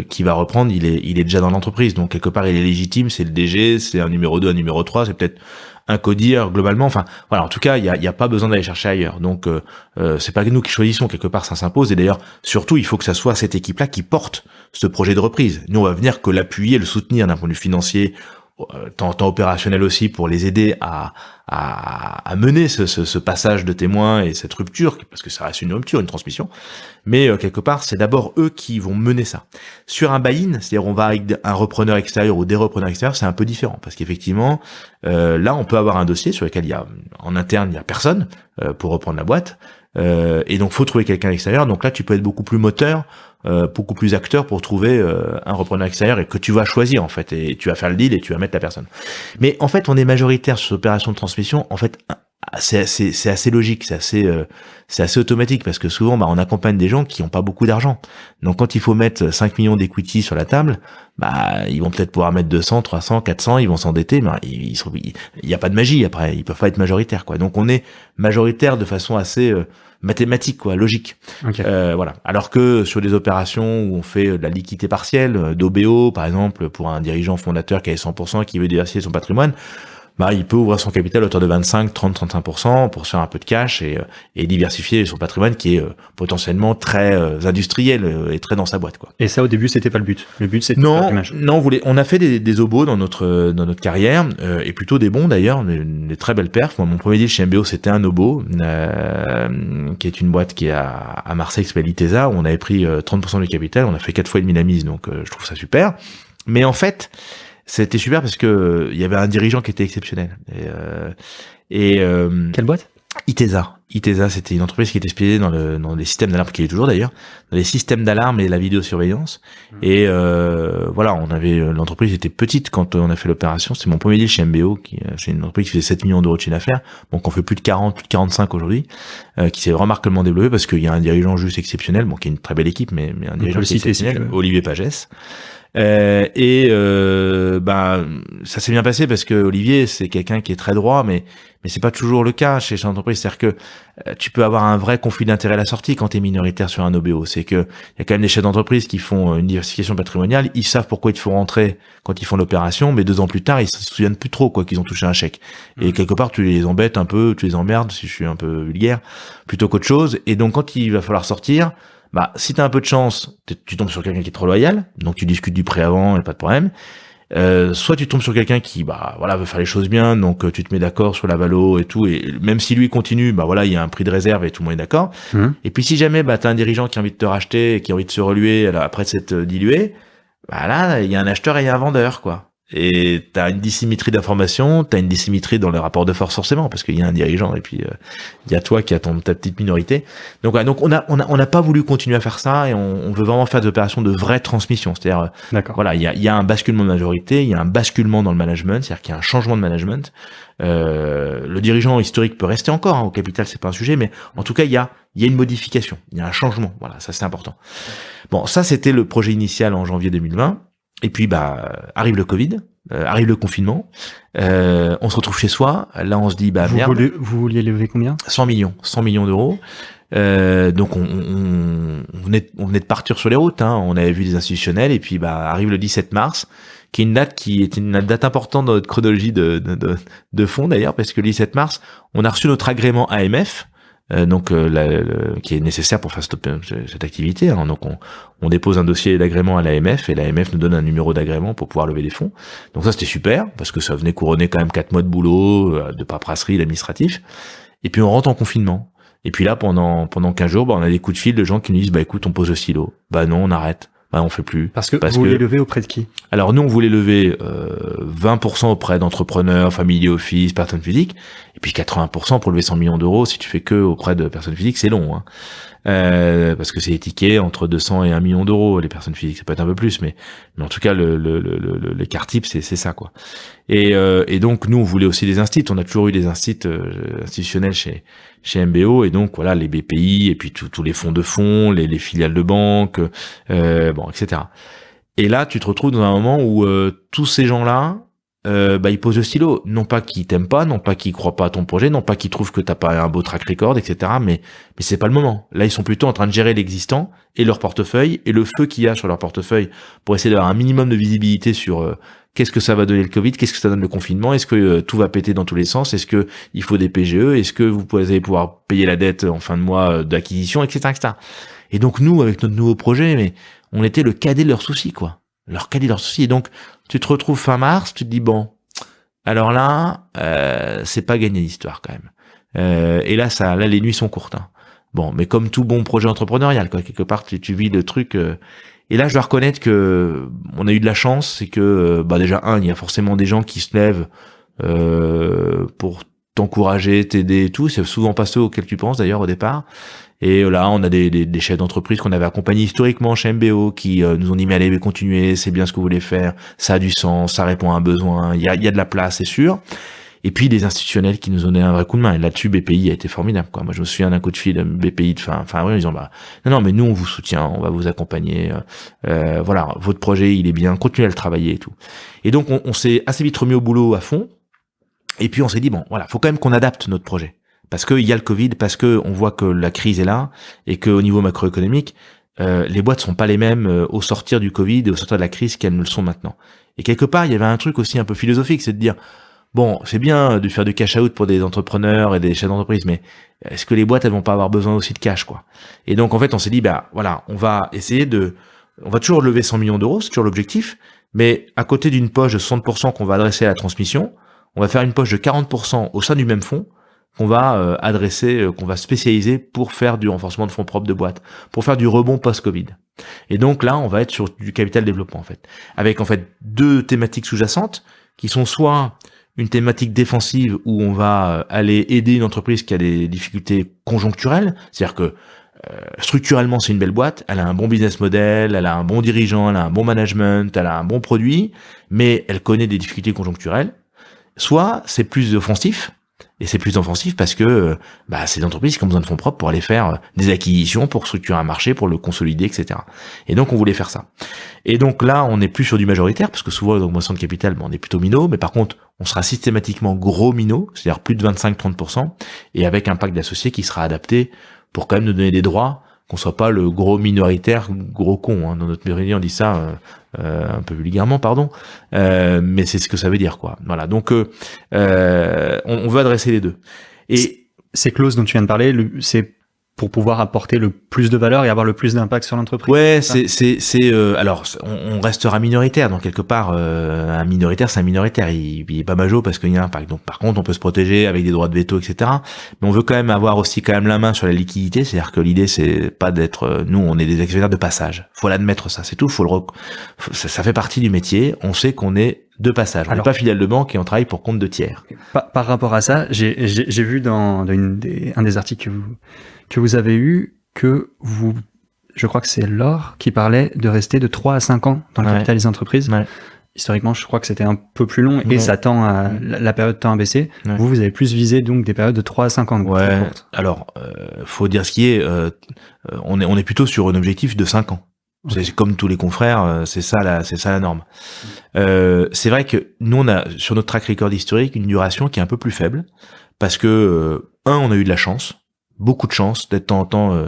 qui va reprendre, il est déjà dans l'entreprise, donc quelque part il est légitime, c'est le DG, c'est un numéro 2, un numéro 3, c'est peut-être un codir globalement, enfin voilà, en tout cas il y a pas besoin d'aller chercher ailleurs, donc c'est pas nous qui choisissons, quelque part ça s'impose, et d'ailleurs surtout il faut que ça soit cette équipe là qui porte ce projet de reprise. Nous on va venir que l'appuyer, le soutenir d'un point de vue financier, tant opérationnel aussi, pour les aider à mener ce passage de témoin et cette rupture, parce que ça reste une rupture, une transmission, mais quelque part c'est d'abord eux qui vont mener ça. Sur un buy-in, c'est-à-dire on va avec un repreneur extérieur ou des repreneurs extérieurs, c'est un peu différent, parce qu'effectivement là on peut avoir un dossier sur lequel en interne il y a personne pour reprendre la boîte, et donc faut trouver quelqu'un à l'extérieur, donc là tu peux être beaucoup plus moteur, beaucoup plus acteur pour trouver un repreneur extérieur, et que tu vas choisir en fait, et tu vas faire le deal et tu vas mettre la personne. Mais en fait on est majoritaire sur cette opération de transmission, en fait c'est assez logique, c'est assez automatique, parce que souvent on accompagne des gens qui n'ont pas beaucoup d'argent, donc quand il faut mettre 5 millions d'equity sur la table, ils vont peut-être pouvoir mettre 200, 300, 400, ils vont s'endetter, mais il y a pas de magie après, ils peuvent pas être majoritaires quoi. Donc on est majoritaire de façon assez mathématique quoi, logique. Okay. Voilà. Alors que sur des opérations où on fait de la liquidité partielle, d'OBO par exemple, pour un dirigeant fondateur qui a 100% et qui veut diversifier son patrimoine, il peut ouvrir son capital à hauteur de 25, 30, 35% pour se faire un peu de cash et diversifier son patrimoine qui est potentiellement très industriel et très dans sa boîte quoi. Et ça au début c'était pas le but. Le but c'était de faire du match. Non, on a fait des obos dans notre carrière, et plutôt des bons d'ailleurs, des très belles perfs. Moi, mon premier deal chez MBO c'était un obo qui est une boîte qui est à Marseille qui s'appelle Itesa, où on avait pris 30% du capital, on a fait 4 fois et demi la mise, donc je trouve ça super. Mais en fait c'était super parce que il y avait un dirigeant qui était exceptionnel. Quelle boîte ? Itesa, c'était une entreprise qui était spécialisée dans les systèmes d'alarme, qui est toujours d'ailleurs, dans les systèmes d'alarme et la vidéosurveillance. Et voilà, l'entreprise était petite quand on a fait l'opération. C'était mon premier deal chez MBO, c'est une entreprise qui faisait 7 millions d'euros de chiffre d'affaires, donc on fait plus de 45 aujourd'hui, qui s'est remarquablement développé parce qu'il y a un dirigeant juste exceptionnel, bon, qui est une très belle équipe, mais un dirigeant exceptionnel, Olivier Pagès. Ça s'est bien passé parce que Olivier, c'est quelqu'un qui est très droit, mais c'est pas toujours le cas chez l'entreprise. C'est-à-dire que tu peux avoir un vrai conflit d'intérêt à la sortie quand tu es minoritaire sur un OBO. C'est que il y a quand même des chefs d'entreprise qui font une diversification patrimoniale, ils savent pourquoi ils te font rentrer quand ils font l'opération, mais 2 ans plus tard, ils se souviennent plus trop quoi qu'ils ont touché un chèque. Et quelque part, tu les embêtes un peu, tu les emmerdes, si je suis un peu vulgaire, plutôt qu'autre chose. Et donc quand il va falloir sortir, si t'as un peu de chance, tu tombes sur quelqu'un qui est trop loyal, donc tu discutes du prix avant et pas de problème. Soit tu tombes sur quelqu'un qui veut faire les choses bien, donc tu te mets d'accord sur la valo et tout, et même si lui continue, il y a un prix de réserve et tout le monde est d'accord. Et puis si jamais t'as un dirigeant qui a envie de te racheter et qui a envie de se reluer après de s'être dilué, là il y a un acheteur et il y a un vendeur quoi. Et t'as une dissymétrie d'information, t'as une dissymétrie dans le rapport de force forcément, parce qu'il y a un dirigeant et puis il y a toi qui as ta petite minorité. Donc on n'a pas voulu continuer à faire ça et on veut vraiment faire des opérations de vraie transmission. C'est-à-dire il y a un basculement de majorité, il y a un basculement dans le management, c'est-à-dire qu'il y a un changement de management. Le dirigeant historique peut rester encore au capital, c'est pas un sujet, mais en tout cas il y a une modification, il y a un changement. Voilà, ça c'est important. Bon, ça c'était le projet initial en janvier 2020. Et puis arrive le Covid, arrive le confinement, on se retrouve chez soi. Là on se dit merde. Vous vouliez lever combien ? 100 millions d'euros. Donc on venait de partir sur les routes, on avait vu des institutionnels et puis arrive le 17 mars, qui est une date importante dans notre chronologie de fonds d'ailleurs, parce que le 17 mars, on a reçu notre agrément AMF. Qui est nécessaire pour faire cette activité. Donc on dépose un dossier d'agrément à l'AMF et l'AMF nous donne un numéro d'agrément pour pouvoir lever des fonds. Donc ça c'était super parce que ça venait couronner quand même 4 mois de boulot, de paperasserie, d'administratif. Et puis on rentre en confinement. Et puis là pendant 15 jours, on a des coups de fil de gens qui nous disent écoute on pose le stylo. Non on arrête. On fait plus. Parce que vous voulez lever auprès de qui ? Alors nous on voulait lever 20% auprès d'entrepreneurs, family office, personnes physiques, et puis 80% pour lever 100 millions d'euros. Si tu fais que auprès de personnes physiques, c'est long, parce que c'est des tickets entre 200 et 1 million d'euros. Les personnes physiques, ça peut être un peu plus, mais en tout cas l'écart type c'est ça quoi. Et donc nous on voulait aussi des instituts. On a toujours eu des institutionnels chez MBO, et donc voilà les BPI et puis tous les fonds de fonds, les filiales de banque, etc. Et là tu te retrouves dans un moment où tous ces gens-là ils posent le stylo, non pas qu'ils t'aiment pas, non pas qu'ils croient pas à ton projet, non pas qu'ils trouvent que t'as pas un beau track record, etc. Mais c'est pas le moment. Là ils sont plutôt en train de gérer l'existant et leur portefeuille et le feu qu'il y a sur leur portefeuille pour essayer d'avoir un minimum de visibilité sur qu'est-ce que ça va donner le Covid, qu'est-ce que ça donne le confinement, est-ce que tout va péter dans tous les sens, est-ce que il faut des PGE, est-ce que vous allez pouvoir payer la dette en fin de mois d'acquisition, etc., etc. Et donc nous avec notre nouveau projet, on était le cadet de leurs soucis quoi. Leur cadet de leurs soucis. Et donc tu te retrouves fin mars, tu te dis alors là c'est pas gagné l'histoire quand même. Et là les nuits sont courtes. Mais comme tout bon projet entrepreneurial quoi, quelque part tu vis le truc. Et là je dois reconnaître que on a eu de la chance, c'est que déjà il y a forcément des gens qui se lèvent pour t'encourager, t'aider et tout. C'est souvent pas ceux auxquels tu penses d'ailleurs au départ. Et là, on a des chefs d'entreprise qu'on avait accompagnés historiquement chez MBO qui nous ont dit mais allez, continuez, c'est bien ce que vous voulez faire, ça a du sens, ça répond à un besoin, il y a de la place, c'est sûr. Et puis des institutionnels qui nous ont donné un vrai coup de main. Et là-dessus, BPI a été formidable quoi. Moi, je me souviens d'un coup de fil de BPI de fin avril, en disant non mais nous on vous soutient, on va vous accompagner. Voilà, votre projet il est bien, continuez à le travailler et tout. Et donc on s'est assez vite remis au boulot à fond. Et puis on s'est dit faut quand même qu'on adapte notre projet. Parce qu'il y a le Covid, parce que on voit que la crise est là, et qu'au niveau macroéconomique, les boîtes sont pas les mêmes au sortir du Covid et au sortir de la crise qu'elles ne le sont maintenant. Et quelque part, il y avait un truc aussi un peu philosophique, c'est de dire, c'est bien de faire du cash out pour des entrepreneurs et des chefs d'entreprise, mais est-ce que les boîtes, elles vont pas avoir besoin aussi de cash, quoi? Et donc, en fait, on s'est dit, on va essayer on va toujours lever 100 millions d'euros, c'est toujours l'objectif, mais à côté d'une poche de 60% qu'on va adresser à la transmission, on va faire une poche de 40% au sein du même fonds, qu'on va adresser, qu'on va spécialiser pour faire du renforcement de fonds propres de boîte, pour faire du rebond post-Covid. Et donc là, on va être sur du capital développement en fait, avec en fait 2 thématiques sous-jacentes qui sont soit une thématique défensive où on va aller aider une entreprise qui a des difficultés conjoncturelles, c'est-à-dire que structurellement c'est une belle boîte, elle a un bon business model, elle a un bon dirigeant, elle a un bon management, elle a un bon produit, mais elle connaît des difficultés conjoncturelles. Soit c'est plus offensif, et c'est plus offensif parce que c'est des entreprises qui ont besoin de fonds propres pour aller faire des acquisitions, pour structurer un marché, pour le consolider, etc. Et donc on voulait faire ça. Et donc là on n'est plus sur du majoritaire, parce que souvent l'augmentation de capital, on est plutôt minot, mais par contre on sera systématiquement gros minot, c'est-à-dire plus de 25-30%, et avec un pacte d'associés qui sera adapté pour quand même nous donner des droits, qu'on soit pas le gros minoritaire, gros con, hein. Dans notre méridien on dit ça un peu vulgairement, pardon, mais c'est ce que ça veut dire, quoi. Voilà, donc on veut adresser les deux. Et ces clauses dont tu viens de parler, c'est pour pouvoir apporter le plus de valeur et avoir le plus d'impact sur l'entreprise. Ouais, alors on restera minoritaire, donc quelque part un minoritaire c'est un minoritaire, il est pas major parce qu'il y a un impact. Donc par contre on peut se protéger avec des droits de veto, etc. Mais on veut quand même avoir aussi quand même la main sur la liquidité, c'est-à-dire que l'idée c'est pas d'être, nous on est des actionnaires de passage, faut l'admettre, ça c'est tout, ça fait partie du métier, on sait qu'on est de passage, on n'est pas filiale de banque et on travaille pour compte de tiers. Par rapport à ça, j'ai vu dans un des articles que vous avez eu que je crois que c'est Laure qui parlait de rester de 3 à 5 ans dans le capital des entreprises. Ouais. Historiquement, je crois que c'était un peu plus long et ça tend à, la période tend à baisser. Ouais. Vous avez plus visé donc des périodes de 3 à 5 ans. Ouais. Alors, faut dire ce qui est, on est plutôt sur un objectif de 5 ans. Okay. C'est comme tous les confrères, c'est ça la norme. C'est vrai que nous on a sur notre track record historique une duration qui est un peu plus faible parce que on a eu de la chance, beaucoup de chance d'être de temps en temps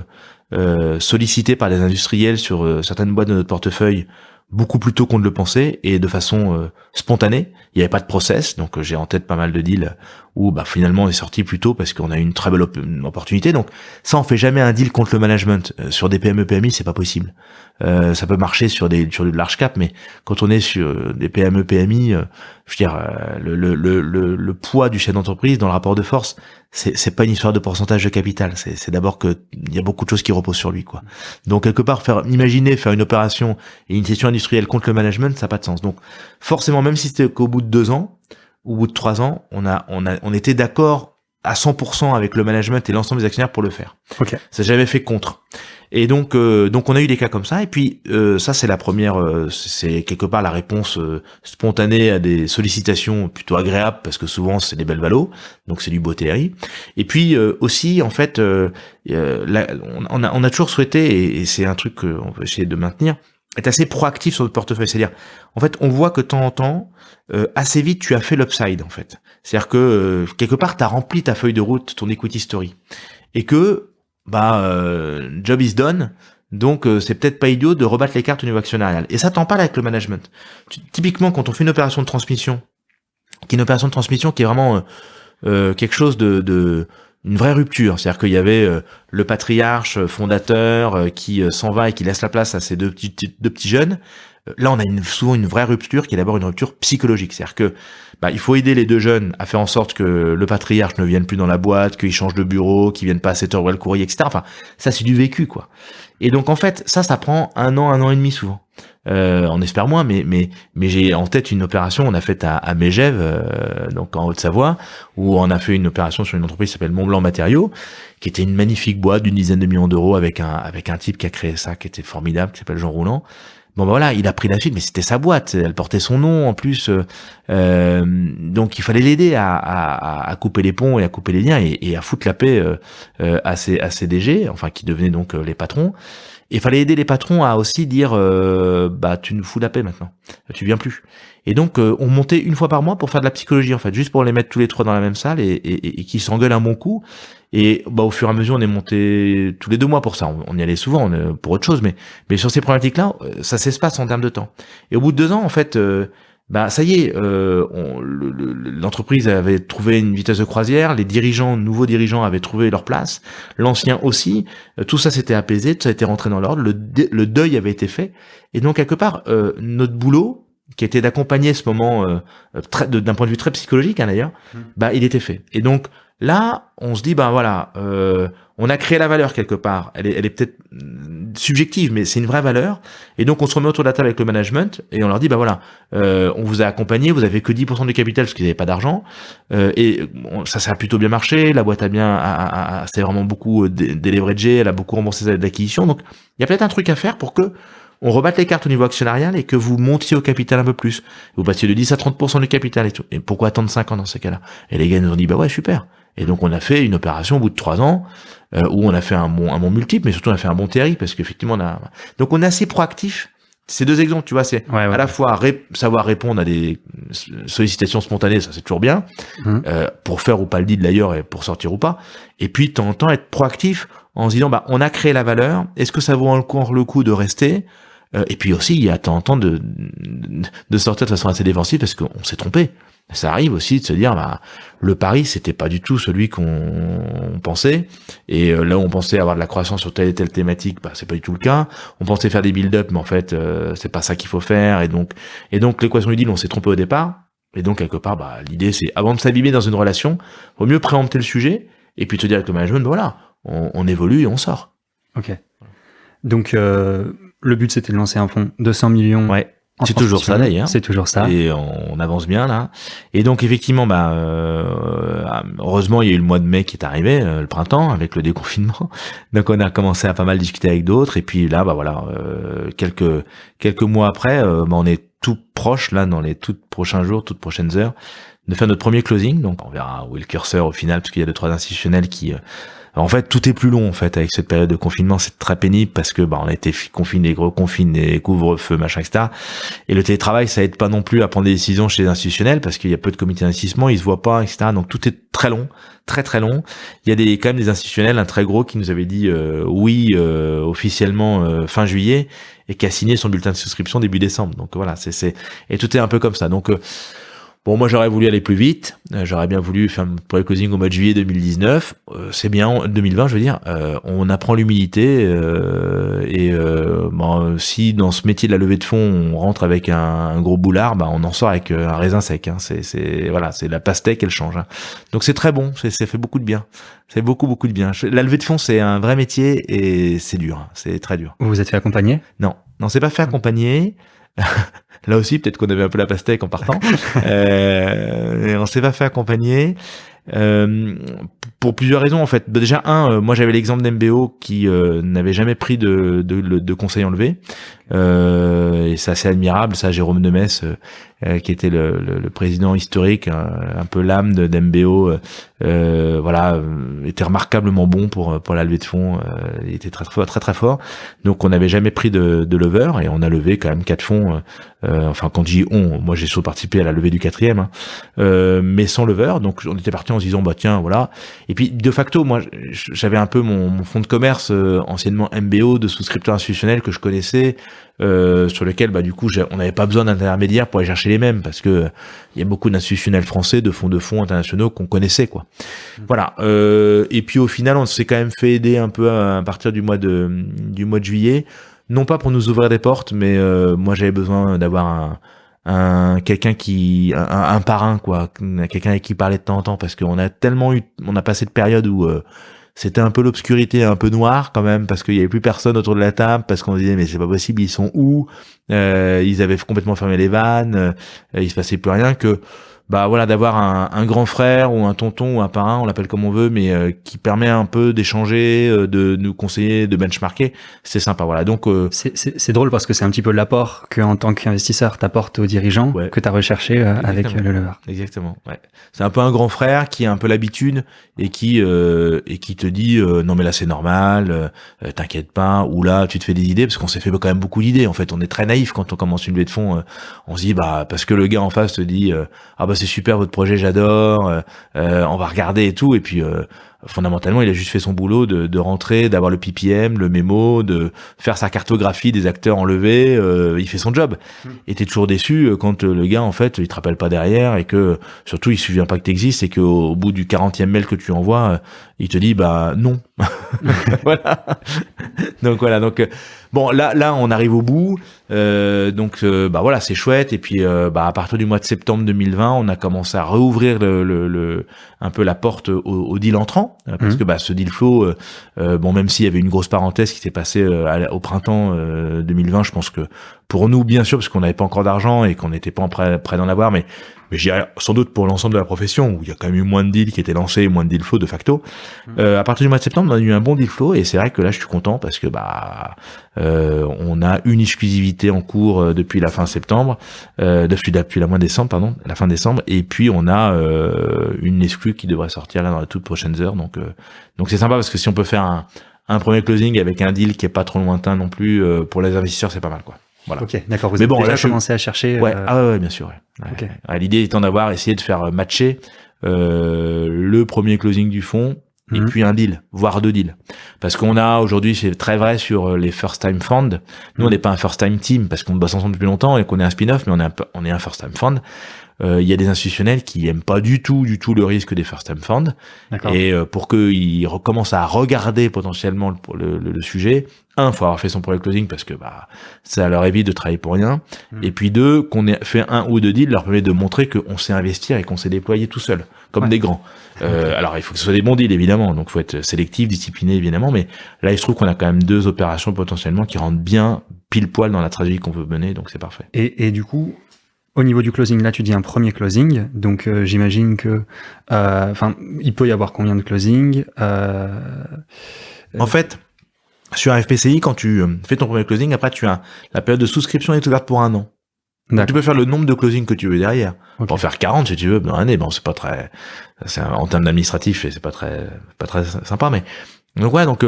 sollicité par des industriels sur certaines boîtes de notre portefeuille beaucoup plus tôt qu'on ne le pensait et de façon spontanée. Il n'y avait pas de process, donc j'ai en tête pas mal de deals où finalement on est sorti plus tôt parce qu'on a eu une très belle opportunité. Donc ça, on fait jamais un deal contre le management. Sur des PME PMI, c'est pas possible. Ça peut marcher sur du large cap, mais quand on est sur des PME PMI, je veux dire le poids du chef d'entreprise dans le rapport de force, c'est pas une histoire de pourcentage de capital. C'est d'abord que il y a beaucoup de choses qui reposent sur lui, quoi. Donc quelque part imaginer faire une opération et une session industrielle contre le management, ça n'a pas de sens. Donc forcément, même si c'était qu'au bout de 2 ans, au bout de 3 ans, on était d'accord à 100% avec le management et l'ensemble des actionnaires pour le faire. Okay. Ça jamais fait contre. Et donc on a eu des cas comme ça. Et puis ça c'est la première, c'est quelque part la réponse spontanée à des sollicitations plutôt agréables parce que souvent c'est des belles valos, donc c'est du beau TRI. Et puis aussi en fait, on a toujours souhaité et c'est un truc qu'on veut essayer de maintenir, être assez proactif sur notre portefeuille. C'est-à-dire, en fait, on voit que de temps en temps, assez vite, tu as fait l'upside, en fait. C'est-à-dire que, quelque part, tu as rempli ta feuille de route, ton equity story. Et que, job is done, donc c'est peut-être pas idiot de rebattre les cartes au niveau actionnarial. Et ça t'en parle avec le management. Typiquement, quand on fait une opération de transmission, qui est vraiment quelque chose de une vraie rupture, c'est-à-dire qu'il y avait le patriarche fondateur qui s'en va et qui laisse la place à ces deux petits jeunes. Là, on a souvent une vraie rupture qui est d'abord une rupture psychologique, c'est-à-dire que il faut aider les deux jeunes à faire en sorte que le patriarche ne vienne plus dans la boîte, qu'il change de bureau, qu'il vienne pas à 7 heures voir le courrier, etc. Enfin, ça c'est du vécu, quoi. Et donc en fait, ça prend 1 an et demi souvent. On espère moins, mais j'ai en tête une opération on a faite à Megève, donc en Haute-Savoie, où on a fait une opération sur une entreprise qui s'appelle Montblanc Matériaux, qui était une magnifique boîte d'une dizaine de millions d'euros avec un type qui a créé ça, qui était formidable, qui s'appelle Jean Rouland. Bon voilà, il a pris la suite, mais c'était sa boîte, elle portait son nom en plus, donc il fallait l'aider à couper les ponts et à couper les liens et à foutre la paix à ses DG, enfin qui devenaient donc les patrons. Et il fallait aider les patrons à aussi dire tu nous fous la paix maintenant, tu viens plus. Et donc on montait une fois par mois pour faire de la psychologie en fait, juste pour les mettre tous les trois dans la même salle et qu'ils s'engueulent un bon coup. Et au fur et à mesure on est monté tous les 2 mois pour ça. On y allait souvent pour autre chose, mais sur ces problématiques-là, ça s'espace en termes de temps. Et au bout de 2 ans en fait, ça y est, l'entreprise avait trouvé une vitesse de croisière, les nouveaux dirigeants avaient trouvé leur place, l'ancien aussi, tout ça s'était apaisé, tout ça était rentré dans l'ordre, le deuil avait été fait, et donc quelque part, notre boulot, qui était d'accompagner ce moment d'un point de vue très psychologique d'ailleurs, il était fait. Et donc, Là, on se dit, ben voilà, on a créé la valeur quelque part. Elle est peut-être subjective, mais c'est une vraie valeur. Et donc, on se remet autour de la table avec le management et on leur dit, ben voilà, on vous a accompagné, vous avez que 10% du capital parce qu'ils n'avaient pas d'argent. Ça a plutôt bien marché. La boîte c'est vraiment beaucoup déleveragé, elle a beaucoup remboursé ses aides d'acquisition. Donc, il y a peut-être un truc à faire pour que on rebatte les cartes au niveau actionnarial et que vous montiez au capital un peu plus. Vous passiez de 10 à 30% du capital et tout. Et pourquoi attendre 5 ans dans ces cas-là? Et les gars nous ont dit, bah ouais, super. Et donc, on a fait une opération au bout de 3 ans, où on a fait un bon multiple, mais surtout on a fait un bon TRI, parce qu'effectivement, donc on est assez proactif. Ces deux exemples, tu vois, c'est à la fois savoir répondre à des sollicitations spontanées, ça c'est toujours bien, pour faire ou pas le deal d'ailleurs, et pour sortir ou pas. Et puis, de temps en temps, être proactif en se disant, bah, on a créé la valeur, est-ce que ça vaut encore le coup de rester? Et puis aussi, il y a de temps en temps de sortir de façon assez défensive parce qu'on s'est trompé. Ça arrive aussi de se dire, bah, le pari, c'était pas du tout celui qu'on pensait. Et là où on pensait avoir de la croissance sur telle et telle thématique, bah, c'est pas du tout le cas. On pensait faire des build-up, mais en fait, c'est pas ça qu'il faut faire. Et donc, l'équation du deal, on s'est trompé au départ. Et donc, quelque part, bah, l'idée, c'est, avant de s'abîmer dans une relation, vaut mieux préempter le sujet et puis te dire avec le management, bah, voilà, on évolue et on sort. Ok. Donc, le but, c'était de lancer un fonds 200 millions. Ouais. C'est toujours ça d'ailleurs. C'est toujours ça. Et on avance bien là. Et donc effectivement, bah heureusement il y a eu le mois de mai qui est arrivé, le printemps avec le déconfinement. Donc on a commencé à pas mal discuter avec d'autres. Et puis là, bah voilà, quelques mois après, bah, on est tout proche là dans les tout prochains jours, toutes prochaines heures, de faire notre premier closing. Donc on verra où est le curseur au final, parce qu'il y a 2-3 institutionnels qui en fait, tout est plus long en fait avec cette période de confinement. C'est très pénible parce que bah on a été confinés, reconfinés, couvre-feu, machin, etc. Et le télétravail, ça aide pas non plus à prendre des décisions chez les institutionnels parce qu'il y a peu de comités d'investissement, ils se voient pas, etc. Donc tout est très long, très très long. Il y a quand même des institutionnels, un très gros, qui nous avait dit oui officiellement fin juillet et qui a signé son bulletin de souscription début décembre. Donc voilà, et tout est un peu comme ça. Donc bon, moi j'aurais voulu aller plus vite, j'aurais bien voulu faire pour le closing au mois de juillet 2019, c'est bien, 2020 je veux dire, on apprend l'humilité, bon, si dans ce métier de la levée de fonds on rentre avec un gros boulard, bah on en sort avec un raisin sec, hein. Voilà, c'est la pastèque, elle change, hein. Donc c'est très bon, ça fait beaucoup de bien, c'est beaucoup de bien. La levée de fonds c'est un vrai métier et c'est dur, hein. C'est très dur. Vous vous êtes fait accompagner? Non, c'est pas fait accompagner. Là aussi, peut-être qu'on avait un peu la pastèque en partant. Et on s'est pas fait accompagner. Pour plusieurs raisons en fait. Déjà moi j'avais l'exemple d'MBO qui n'avait jamais pris de conseil en levée, et c'est assez admirable ça. Jérôme Demesse qui était le président historique, un peu l'âme d'MBO, voilà, était remarquablement bon pour la levée de fonds. Il était très fort. Donc on n'avait jamais pris de lever et on a levé quand même 4 fonds. Enfin quand je dis moi j'ai surtout participé à la levée du 4e, hein, mais sans lever. Donc on était parti en se disant bah tiens voilà. Et puis de facto moi j'avais un peu mon fonds de commerce anciennement MBO de souscripteurs institutionnels que je connaissais, sur lequel bah du coup on n'avait pas besoin d'intermédiaires pour aller chercher les mêmes parce que il y a beaucoup d'institutionnels français de fonds internationaux qu'on connaissait quoi. Voilà. Et puis au final on s'est quand même fait aider un peu à partir du mois de juillet, non pas pour nous ouvrir des portes, mais moi j'avais besoin d'avoir quelqu'un un parrain quoi, quelqu'un avec qui parler de temps en temps parce qu'on a passé de période où c'était un peu l'obscurité, un peu noir quand même, parce qu'il y avait plus personne autour de la table, parce qu'on se disait mais c'est pas possible, ils sont où, ils avaient complètement fermé les vannes, il se passait plus rien, que bah voilà, d'avoir un grand frère ou un tonton ou un parrain, on l'appelle comme on veut, mais qui permet un peu d'échanger, de nous conseiller, de benchmarker, c'est sympa. Voilà. Donc c'est drôle parce que c'est un petit peu l'apport que en tant qu'investisseur t'apportes aux dirigeants, ouais, que t'as recherché avec le lever. Exactement. Ouais. C'est un peu un grand frère qui a un peu l'habitude et qui te dit non mais là c'est normal, t'inquiète pas, ou là tu te fais des idées, parce qu'on s'est fait quand même beaucoup d'idées. En fait, on est très naïf quand on commence une levée de fonds. On se dit bah parce que le gars en face te dit ah bah c'est super votre projet, j'adore, on va regarder et tout, et puis fondamentalement il a juste fait son boulot de rentrer, d'avoir le PPM, le mémo, de faire sa cartographie des acteurs en levée, il fait son job. Et t'es toujours déçu quand le gars en fait il te rappelle pas derrière, et que surtout il se souvient pas que t'existes, et qu'au bout du 40e mail que tu envoies, il te dit bah non. Voilà. Donc Bon, là, on arrive au bout. Donc, voilà, c'est chouette. Et puis, à partir du mois de septembre 2020, on a commencé à réouvrir un peu la porte au deal entrant, parce que ce deal flow, même s'il y avait une grosse parenthèse qui s'est passée au printemps 2020, je pense que pour nous, bien sûr, parce qu'on n'avait pas encore d'argent et qu'on n'était pas prêt d'en avoir, mais je dirais sans doute pour l'ensemble de la profession, où il y a quand même eu moins de deals qui étaient lancés, moins de deal flow de facto. À partir du mois de septembre, on a eu un bon deal flow, et c'est vrai que là, je suis content parce que on a une exclusivité en cours depuis la fin septembre, depuis la fin décembre, et puis on a une exclue qui devrait sortir là dans les toutes prochaines heures. Donc c'est sympa parce que si on peut faire un premier closing avec un deal qui est pas trop lointain non plus, pour les investisseurs, c'est pas mal, quoi. Voilà. Ok, d'accord. Vous avez déjà commencé à chercher. Ouais, ouais, bien sûr. Ouais. Okay. Ouais, l'idée étant essayé de faire matcher le premier closing du fonds et puis un deal, voire 2 deals. Parce qu'on a aujourd'hui, c'est très vrai sur les first time funds. Nous, on n'est pas un first time team parce qu'on bosse ensemble depuis longtemps et qu'on est un spin-off, mais on est un first time fund. Il y a des institutionnels qui aiment pas du tout le risque des first time funds. D'accord. Et pour qu'ils recommencent à regarder potentiellement le sujet, faut avoir fait son premier closing parce que ça leur évite de travailler pour rien. Et puis 2, qu'on ait fait 1 ou 2 deals leur permet de montrer qu'on sait investir et qu'on sait déployer tout seul, comme des grands. Alors il faut que ce soit des bons deals évidemment, donc faut être sélectif, discipliné évidemment, mais là il se trouve qu'on a quand même 2 opérations potentiellement qui rentrent bien pile poil dans la stratégie qu'on veut mener, donc c'est parfait. Et du coup, au niveau du closing, là tu dis un premier closing, donc j'imagine que il peut y avoir combien de closing En fait, sur un FPCI, quand tu fais ton premier closing, après tu as la période de souscription est ouverte pour 1 an. Donc, tu peux faire le nombre de closings que tu veux derrière. Okay. Pour faire 40 si tu veux dans l'année, c'est pas très, en termes d'administratif, c'est pas très sympa, mais donc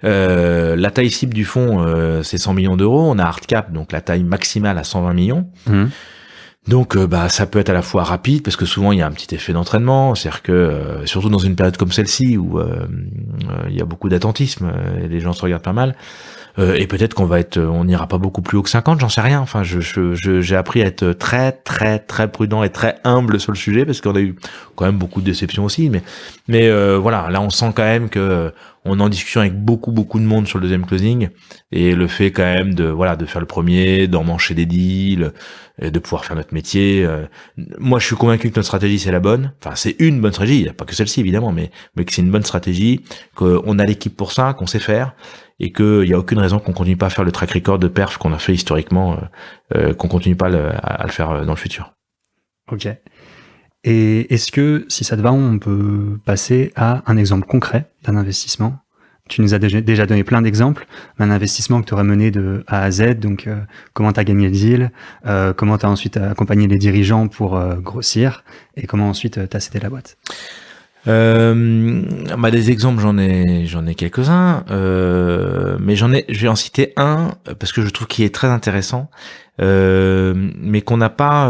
la taille cible du fonds, c'est 100 millions d'euros. On a hard cap, donc la taille maximale à 120 millions. Donc ça peut être à la fois rapide parce que souvent il y a un petit effet d'entraînement, c'est-à-dire que surtout dans une période comme celle-ci où il y a beaucoup d'attentisme et les gens se regardent pas mal, et peut-être on n'ira pas beaucoup plus haut que 50, j'en sais rien. Enfin, j'ai appris à être très très très prudent et très humble sur le sujet parce qu'on a eu quand même beaucoup de déceptions aussi, mais voilà, là on sent quand même que on est en discussion avec beaucoup de monde sur le deuxième closing, et le fait quand même de faire le premier, d'emmancher des deals, de pouvoir faire notre métier. Moi, je suis convaincu que notre stratégie c'est la bonne. Enfin, c'est une bonne stratégie. Il n'y a pas que celle-ci évidemment, mais que c'est une bonne stratégie, qu'on a l'équipe pour ça, qu'on sait faire, et qu'il y a aucune raison qu'on continue pas à faire le track record de perf qu'on a fait historiquement, qu'on continue pas à le faire dans le futur. Ok. Et est-ce que, si ça te va, on peut passer à un exemple concret d'un investissement? Tu nous as déjà donné plein d'exemples d'un investissement que tu aurais mené de A à Z, donc comment tu as gagné le deal, comment tu as ensuite accompagné les dirigeants pour grossir, et comment ensuite tu as cédé la boîte. Des exemples, j'en ai quelques-uns, mais je vais en citer un parce que je trouve qu'il est très intéressant, mais qu'on n'a pas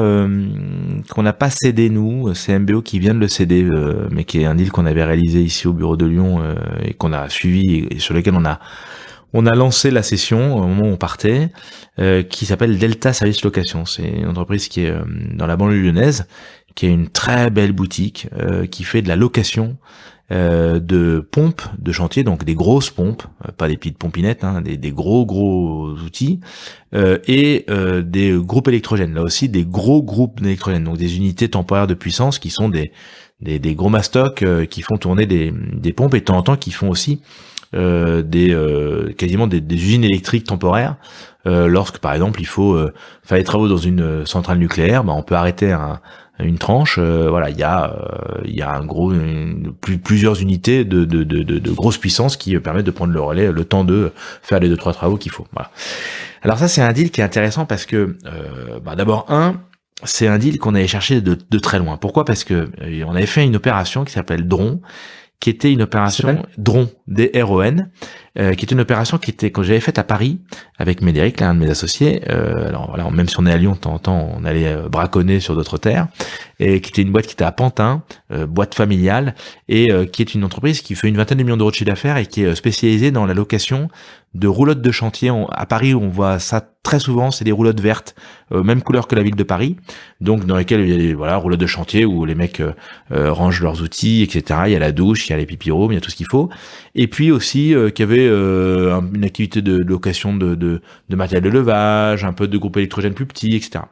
cédé nous. C'est MBO qui vient de le céder, mais qui est un deal qu'on avait réalisé ici au bureau de Lyon et qu'on a suivi et sur lequel on a lancé la session au moment où on partait, qui s'appelle Delta Service Location. C'est une entreprise qui est dans la banlieue lyonnaise, qui est une très belle boutique qui fait de la location de pompes de chantier, donc des grosses pompes, pas des petites pompinettes, des gros outils, et des groupes électrogènes. Là aussi, des gros groupes d'électrogènes, donc des unités temporaires de puissance qui sont des gros mastocs qui font tourner des pompes, et de temps en temps qui font aussi quasiment des usines électriques temporaires. Lorsque par exemple il faut faire des travaux dans une centrale nucléaire, on peut arrêter une tranche, il y a plusieurs unités de grosse puissance qui permettent de prendre le relais, le temps de faire les 2-3 travaux qu'il faut. Voilà. Alors ça, c'est un deal qui est intéressant parce que d'abord c'est un deal qu'on allait chercher de très loin. Pourquoi? Parce que on avait fait une opération qui s'appelle DRON, qui était une opération DRON, D-R-O-N, qui était une opération que j'avais faite à Paris avec Médéric, l'un de mes associés. Alors voilà, même si on est à Lyon, de temps en temps, on allait braconner sur d'autres terres, et qui était une boîte qui était à Pantin, boîte familiale, et qui est une entreprise qui fait une 20aine de millions d'euros de chiffre d'affaires et qui est spécialisée dans la location de roulottes de chantier. À Paris, on voit ça très souvent, c'est des roulottes vertes, même couleur que la ville de Paris, donc dans lesquelles il y a des roulottes de chantier où les mecs rangent leurs outils, etc. Il y a la douche, il y a les pipirômes, il y a tout ce qu'il faut. Et puis aussi qui avait avait une activité de location de matériel de levage, un peu de groupe électrogène plus petit, etc.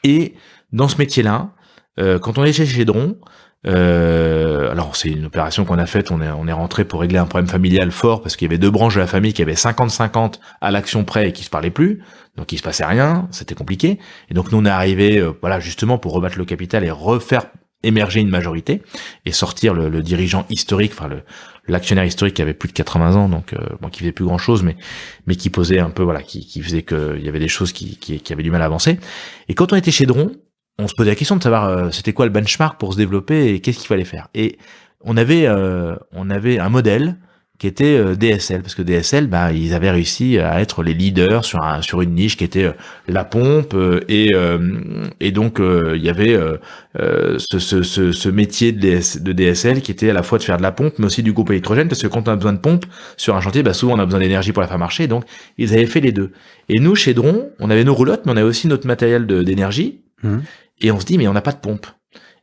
Et dans ce métier-là, quand on est chez Chédron, alors c'est une opération qu'on a faite, on est rentré pour régler un problème familial fort parce qu'il y avait 2 branches de la famille qui avaient 50-50 à l'action près et qui se parlaient plus, donc il se passait rien, c'était compliqué. Et donc nous on est arrivé, voilà, justement pour rebattre le capital et refaire émerger une majorité et sortir le dirigeant historique, enfin l'actionnaire historique qui avait plus de 80 ans, donc bon, qui faisait plus grand chose, mais qui posait un peu, voilà, qui faisait que il y avait des choses qui avaient du mal à avancer. Et quand on était chez Dron, on se posait la question de savoir c'était quoi le benchmark pour se développer et qu'est-ce qu'il fallait faire. Et on avait un modèle qui était DSL, parce que DSL, bah, ils avaient réussi à être les leaders sur une niche qui était la pompe, et donc il y avait ce métier de DSL qui était à la fois de faire de la pompe, mais aussi du groupe électrogène, parce que quand on a besoin de pompe sur un chantier, bah, souvent on a besoin d'énergie pour la faire marcher, donc ils avaient fait les deux. Et nous, chez Dron, on avait nos roulottes, mais on avait aussi notre matériel d'énergie, et on se dit, mais on n'a pas de pompe.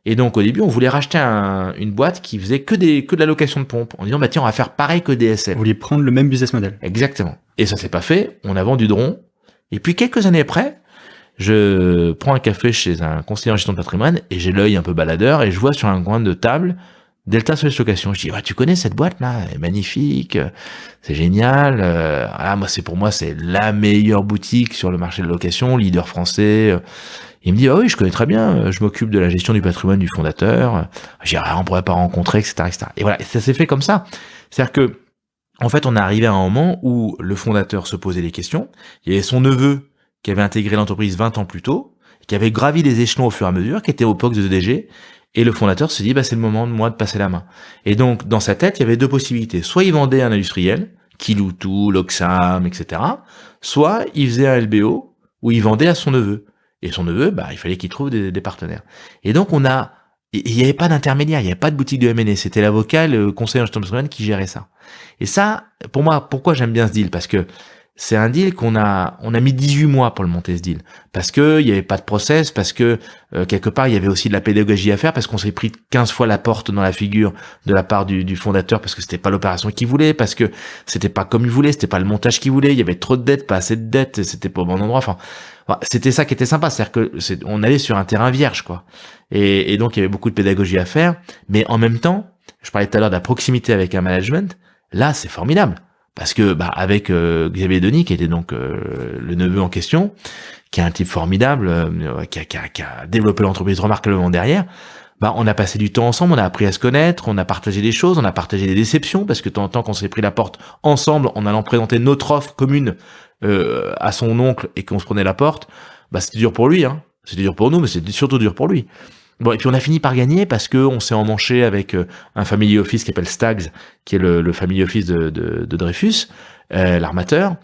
Et donc au début, on voulait racheter une boîte qui faisait que de la location de pompe, en disant bah tiens, on va faire pareil que DSL. Vous vouliez prendre le même business model. Exactement. Et ça s'est pas fait. On a vendu Dron. Et puis quelques années après, je prends un café chez un conseiller en gestion de patrimoine et j'ai l'œil un peu baladeur et je vois sur un coin de table Delta Service Location. Je dis tu connais cette boîte là, elle est magnifique, c'est génial. Pour moi c'est la meilleure boutique sur le marché de la location, leader français. Il me dit, oui, je connais très bien, je m'occupe de la gestion du patrimoine du fondateur, on pourrait pas rencontrer, etc., etc. Et voilà, ça s'est fait comme ça. C'est-à-dire que, en fait, on est arrivé à un moment où le fondateur se posait des questions. Il y avait son neveu qui avait intégré l'entreprise 20 ans plus tôt, qui avait gravi les échelons au fur et à mesure, qui était au poste de DG, et le fondateur se dit, c'est le moment de moi de passer la main. Et donc, dans sa tête, il y avait 2 possibilités. Soit il vendait un industriel, Kiloutou, Loxam, etc., soit il faisait un LBO, où il vendait à son neveu. Et son neveu, il fallait qu'il trouve des partenaires. Et donc, il n'y avait pas d'intermédiaire, il n'y avait pas de boutique de M&A. C'était l'avocat, le conseiller en gestion de patrimoine qui gérait ça. Et ça, pour moi, pourquoi j'aime bien ce deal? Parce que c'est un deal on a mis 18 mois pour le monter, ce deal. Parce que il n'y avait pas de process, parce que, quelque part, il y avait aussi de la pédagogie à faire, parce qu'on s'est pris 15 fois la porte dans la figure de la part du fondateur, parce que c'était pas l'opération qu'il voulait, parce que c'était pas comme il voulait, c'était pas le montage qu'il voulait, il y avait trop de dettes, pas assez de dettes, c'était pas au bon endroit, enfin, c'était ça qui était sympa, c'est-à-dire que on allait sur un terrain vierge, quoi. Et donc il y avait beaucoup de pédagogie à faire, mais en même temps, je parlais tout à l'heure de la proximité avec un management, là c'est formidable, parce que avec Xavier Denis, qui était donc le neveu en question, qui est un type formidable, qui a développé l'entreprise remarquablement derrière, on a passé du temps ensemble, on a appris à se connaître, on a partagé des choses, on a partagé des déceptions, parce que de temps en temps, qu'on s'est pris la porte ensemble en allant présenter notre offre commune à son oncle et qu'on se prenait la porte, c'était dur pour lui, hein. C'était dur pour nous, mais c'était surtout dur pour lui. Bon, et puis on a fini par gagner parce que on s'est emmanché avec un family office qui s'appelle Stags, qui est le family office de Dreyfus, l'armateur.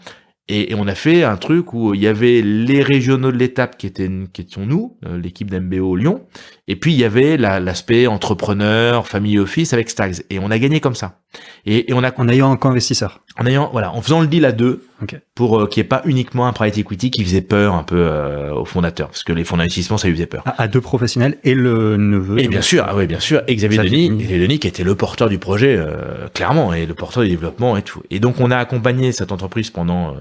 Et on a fait un truc où il y avait les régionaux de l'étape qui étions nous, l'équipe d'MBO Lyon, et puis il y avait l'aspect entrepreneur, family office avec Stags. Et on a gagné comme ça. Et on a en ayant un co-investisseur. En faisant le deal à 2, okay, pour qu'il n'y ait pas uniquement un private equity qui faisait peur un peu aux fondateurs, parce que les fonds d'investissement ça lui faisait peur. À 2 professionnels et le neveu. Et bien sûr, bien sûr, et Xavier Denis qui était le porteur du projet clairement, et le porteur du développement et tout. Et donc on a accompagné cette entreprise pendant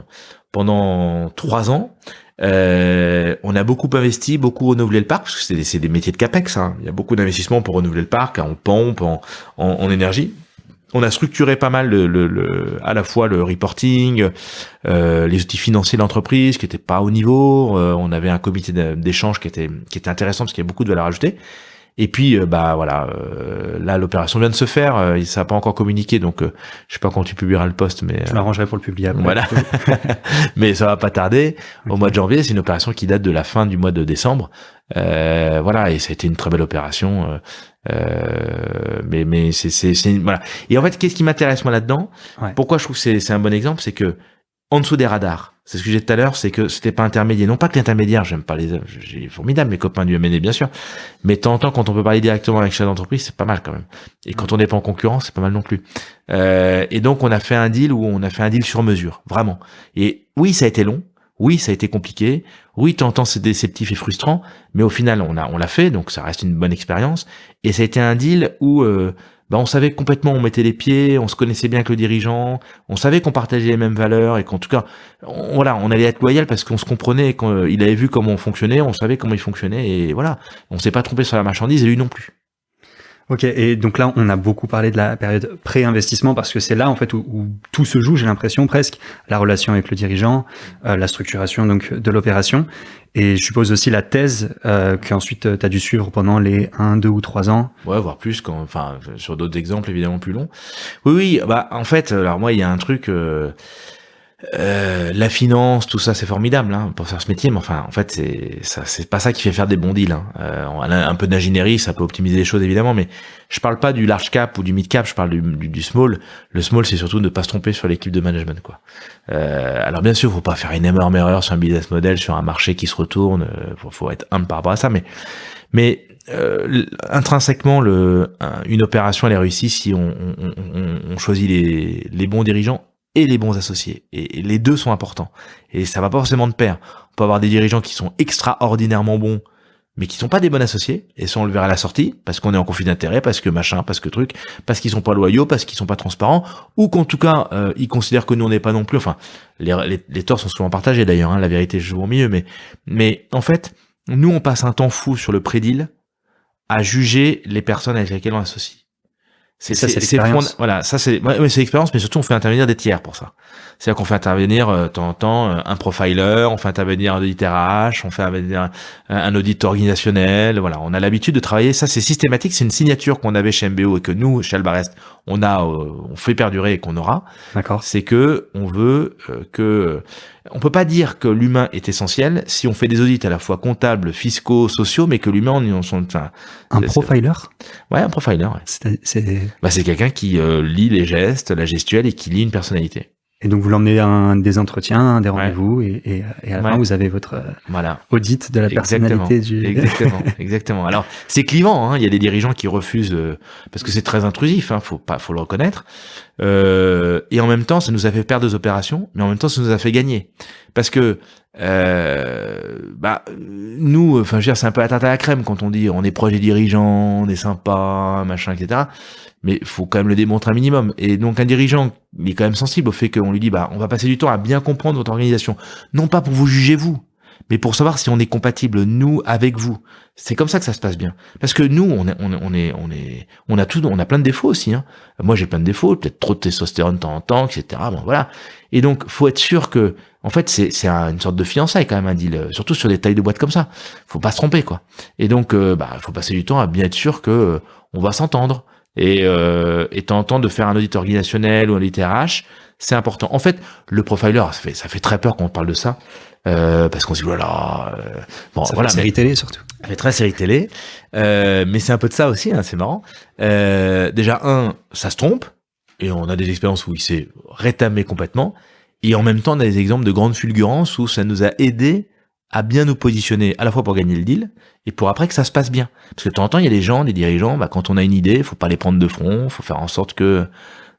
3 ans. On a beaucoup investi, beaucoup renouvelé le parc, parce que c'est des métiers de capex, hein. Il y a beaucoup d'investissements pour renouveler le parc, en pompe, en énergie. On a structuré pas mal à la fois le reporting, les outils financiers de l'entreprise qui étaient pas au niveau. On avait un comité d'échange qui était intéressant parce qu'il y avait beaucoup de valeur ajoutée. Et puis là l'opération vient de se faire, ça n'a pas encore communiqué, donc je sais pas quand tu publieras le post, mais je m'arrangerai pour le publier après. Voilà. Mais ça va pas tarder. Okay. Au mois de janvier, c'est une opération qui date de la fin du mois de décembre. Voilà, et ça a été une très belle opération. Mais c'est voilà. Et en fait, qu'est-ce qui m'intéresse moi là-dedans? Ouais. Pourquoi je trouve que c'est un bon exemple, c'est que en dessous des radars, c'est ce que j'ai dit tout à l'heure, c'est que c'était pas intermédiaire. Non pas que l'intermédiaire, j'aime pas j'ai formidable mes copains du M&A bien sûr, mais de temps en temps quand on peut parler directement avec le chef d'entreprise, c'est pas mal quand même. Et quand on n'est pas en concurrence, c'est pas mal non plus. Et donc on a fait un deal sur mesure, vraiment. Et oui, ça a été long. Oui, ça a été compliqué. Oui, de temps en temps, c'est déceptif et frustrant. Mais au final, on l'a fait. Donc, ça reste une bonne expérience. Et ça a été un deal où, on savait complètement où on mettait les pieds, on se connaissait bien avec le dirigeant, on savait qu'on partageait les mêmes valeurs et qu'en tout cas, on allait être loyal parce qu'on se comprenait, qu'il avait vu comment on fonctionnait, on savait comment il fonctionnait et voilà. On s'est pas trompé sur la marchandise et lui non plus. Ok, et donc là, on a beaucoup parlé de la période pré-investissement parce que c'est là en fait où tout se joue, j'ai l'impression presque, la relation avec le dirigeant, la structuration donc de l'opération, et je suppose aussi la thèse qu'ensuite tu as dû suivre pendant les 1, 2 ou 3 ans. Ouais, voire plus, sur d'autres exemples évidemment plus longs. Oui, en fait, alors moi il y a un truc... la finance, tout ça, c'est formidable pour faire ce métier, mais enfin, en fait, c'est pas ça qui fait faire des bons deals. On a un peu d'ingénierie, ça peut optimiser les choses évidemment, mais je parle pas du large cap ou du mid cap, je parle du small. Le small, c'est surtout ne pas se tromper sur l'équipe de management, quoi. Alors bien sûr, faut pas faire une énorme erreur sur un business model, sur un marché qui se retourne. Faut être humble par rapport à ça, mais intrinsèquement, une opération elle est réussie si on choisit les bons dirigeants et les bons associés. Et les deux sont importants. Et ça va pas forcément de pair. On peut avoir des dirigeants qui sont extraordinairement bons, mais qui sont pas des bons associés. Et ça, on le verra à la sortie, parce qu'on est en conflit d'intérêt, parce que machin, parce que truc, parce qu'ils sont pas loyaux, parce qu'ils sont pas transparents, ou qu'en tout cas, ils considèrent que nous, on n'est pas non plus. Enfin, les torts sont souvent partagés d'ailleurs, la vérité je joue au milieu, mais en fait, nous, on passe un temps fou sur le pré-deal à juger les personnes avec lesquelles on associe. C'est l'expérience. Voilà, ça c'est l'expérience, mais surtout on fait intervenir des tiers pour ça. C'est-à-dire qu'on fait intervenir de temps en temps un profiler, on fait intervenir un audit RH, on fait intervenir un audit organisationnel. Voilà, on a l'habitude de travailler. Ça c'est systématique, c'est une signature qu'on avait chez MBO et que nous chez Alba Rest on fait perdurer et qu'on aura. D'accord. C'est que on veut on peut pas dire que l'humain est essentiel si on fait des audits à la fois comptables, fiscaux, sociaux, mais que l'humain un profiler. Ouais, un profiler. Ouais. C'est quelqu'un qui lit les gestes, la gestuelle et qui lit une personnalité. Et donc vous l'emmenez à des entretiens, des rendez-vous, et à la fin vous avez votre audit de la personnalité du. Exactement. Alors c'est clivant, il y a des dirigeants qui refusent parce que c'est très intrusif, faut le reconnaître. Et en même temps, ça nous a fait perdre des opérations, mais en même temps, ça nous a fait gagner, parce que nous, je veux dire, c'est un peu la tarte à la crème quand on dit on est proche des dirigeants, on est sympa, machin, etc. Mais faut quand même le démontrer un minimum. Et donc un dirigeant, il est quand même sensible au fait qu'on lui dit on va passer du temps à bien comprendre votre organisation, non pas pour vous juger vous, mais pour savoir si on est compatible nous avec vous. C'est comme ça que ça se passe bien. Parce que nous, on a plein de défauts aussi. Moi, j'ai plein de défauts, peut-être trop de testostérone de temps en temps, etc. Bon, voilà. Et donc, faut être sûr que, en fait, c'est une sorte de fiançailles quand même un deal, surtout sur des tailles de boîte comme ça. Faut pas se tromper, quoi. Et donc, faut passer du temps à bien être sûr que on va s'entendre. Et de temps en temps de faire un audit organisationnel ou un audit RH, c'est important. En fait, le profiler, ça fait très peur quand on parle de ça. Parce qu'on se dit voilà, ça fait série télé surtout. Ça fait très série télé, mais c'est un peu de ça aussi, c'est marrant. Déjà ça se trompe et on a des expériences où il s'est rétamé complètement, et en même temps on a des exemples de grandes fulgurances où ça nous a aidé à bien nous positionner à la fois pour gagner le deal et pour après que ça se passe bien. Parce que de temps en temps il y a des dirigeants, quand on a une idée, faut pas les prendre de front, faut faire en sorte que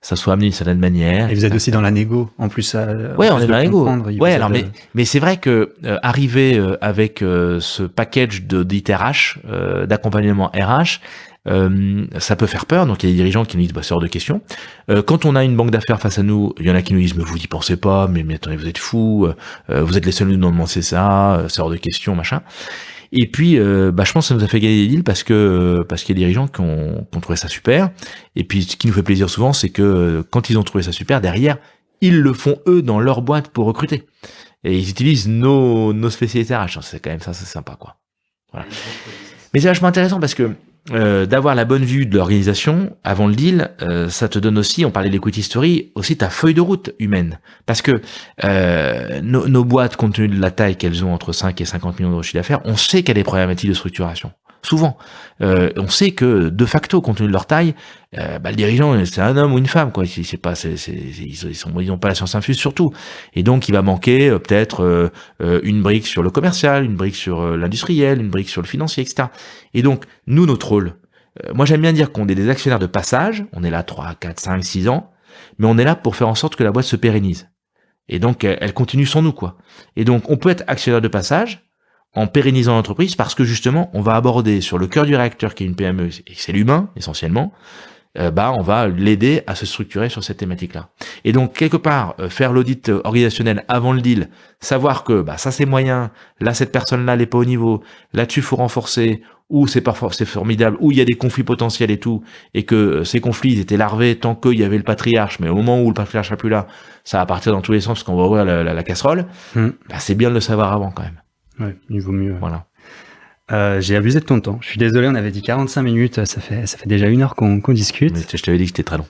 ça soit amené d'une certaine manière. Et vous êtes aussi dans la négo, en plus. Ouais, on est dans la négo. Ouais, alors mais c'est vrai que arriver avec ce package d'audit RH, d'accompagnement RH, ça peut faire peur. Donc il y a des dirigeants qui nous disent c'est hors de question. Quand on a une banque d'affaires face à nous, il y en a qui nous disent mais vous n'y pensez pas, mais attendez, vous êtes fous, vous êtes les seuls à nous demander ça, c'est hors de question, machin. Et puis, je pense que ça nous a fait gagner des deals parce qu'il y a des dirigeants qui ont trouvé ça super. Et puis, ce qui nous fait plaisir souvent, c'est que quand ils ont trouvé ça super, derrière, ils le font eux dans leur boîte pour recruter. Et ils utilisent nos spécialités RH. C'est quand même ça, c'est sympa, quoi. Voilà. Mais c'est vachement intéressant parce que d'avoir la bonne vue de l'organisation avant le deal, ça te donne aussi, on parlait de l'equity story, aussi ta feuille de route humaine. Parce que nos boîtes, compte tenu de la taille qu'elles ont entre 5 et 50 millions d'euros de chiffre d'affaires, on sait qu'il y a des problématiques de structuration. Souvent. On sait que, de facto, compte tenu de leur taille, le dirigeant, c'est un homme ou une femme, quoi. Ils ont pas la science infuse, surtout. Et donc, il va manquer, peut-être, une brique sur le commercial, une brique sur l'industriel, une brique sur le financier, etc. Et donc, nous, notre rôle, moi, j'aime bien dire qu'on est des actionnaires de passage. On est là 3, 4, 5, 6 ans. Mais on est là pour faire en sorte que la boîte se pérennise. Et donc, elle continue sans nous, quoi. Et donc, on peut être actionnaire de passage, en pérennisant l'entreprise, parce que justement, on va aborder sur le cœur du réacteur qui est une PME, et c'est l'humain, essentiellement, on va l'aider à se structurer sur cette thématique-là. Et donc quelque part faire l'audit organisationnel avant le deal, savoir que ça c'est moyen, là cette personne-là elle est pas au niveau, là-dessus faut renforcer, ou c'est formidable, ou il y a des conflits potentiels et tout, et que ces conflits ils étaient larvés tant qu'il y avait le patriarche, mais au moment où le patriarche n'est plus là, ça va partir dans tous les sens parce qu'on va ouvrir la casserole. C'est bien de le savoir avant quand même. Ouais, il vaut mieux. Voilà. J'ai abusé de ton temps. Je suis désolé, on avait dit 45 minutes, ça fait déjà 1 heure qu'on discute. Mais je t'avais dit que c'était très long.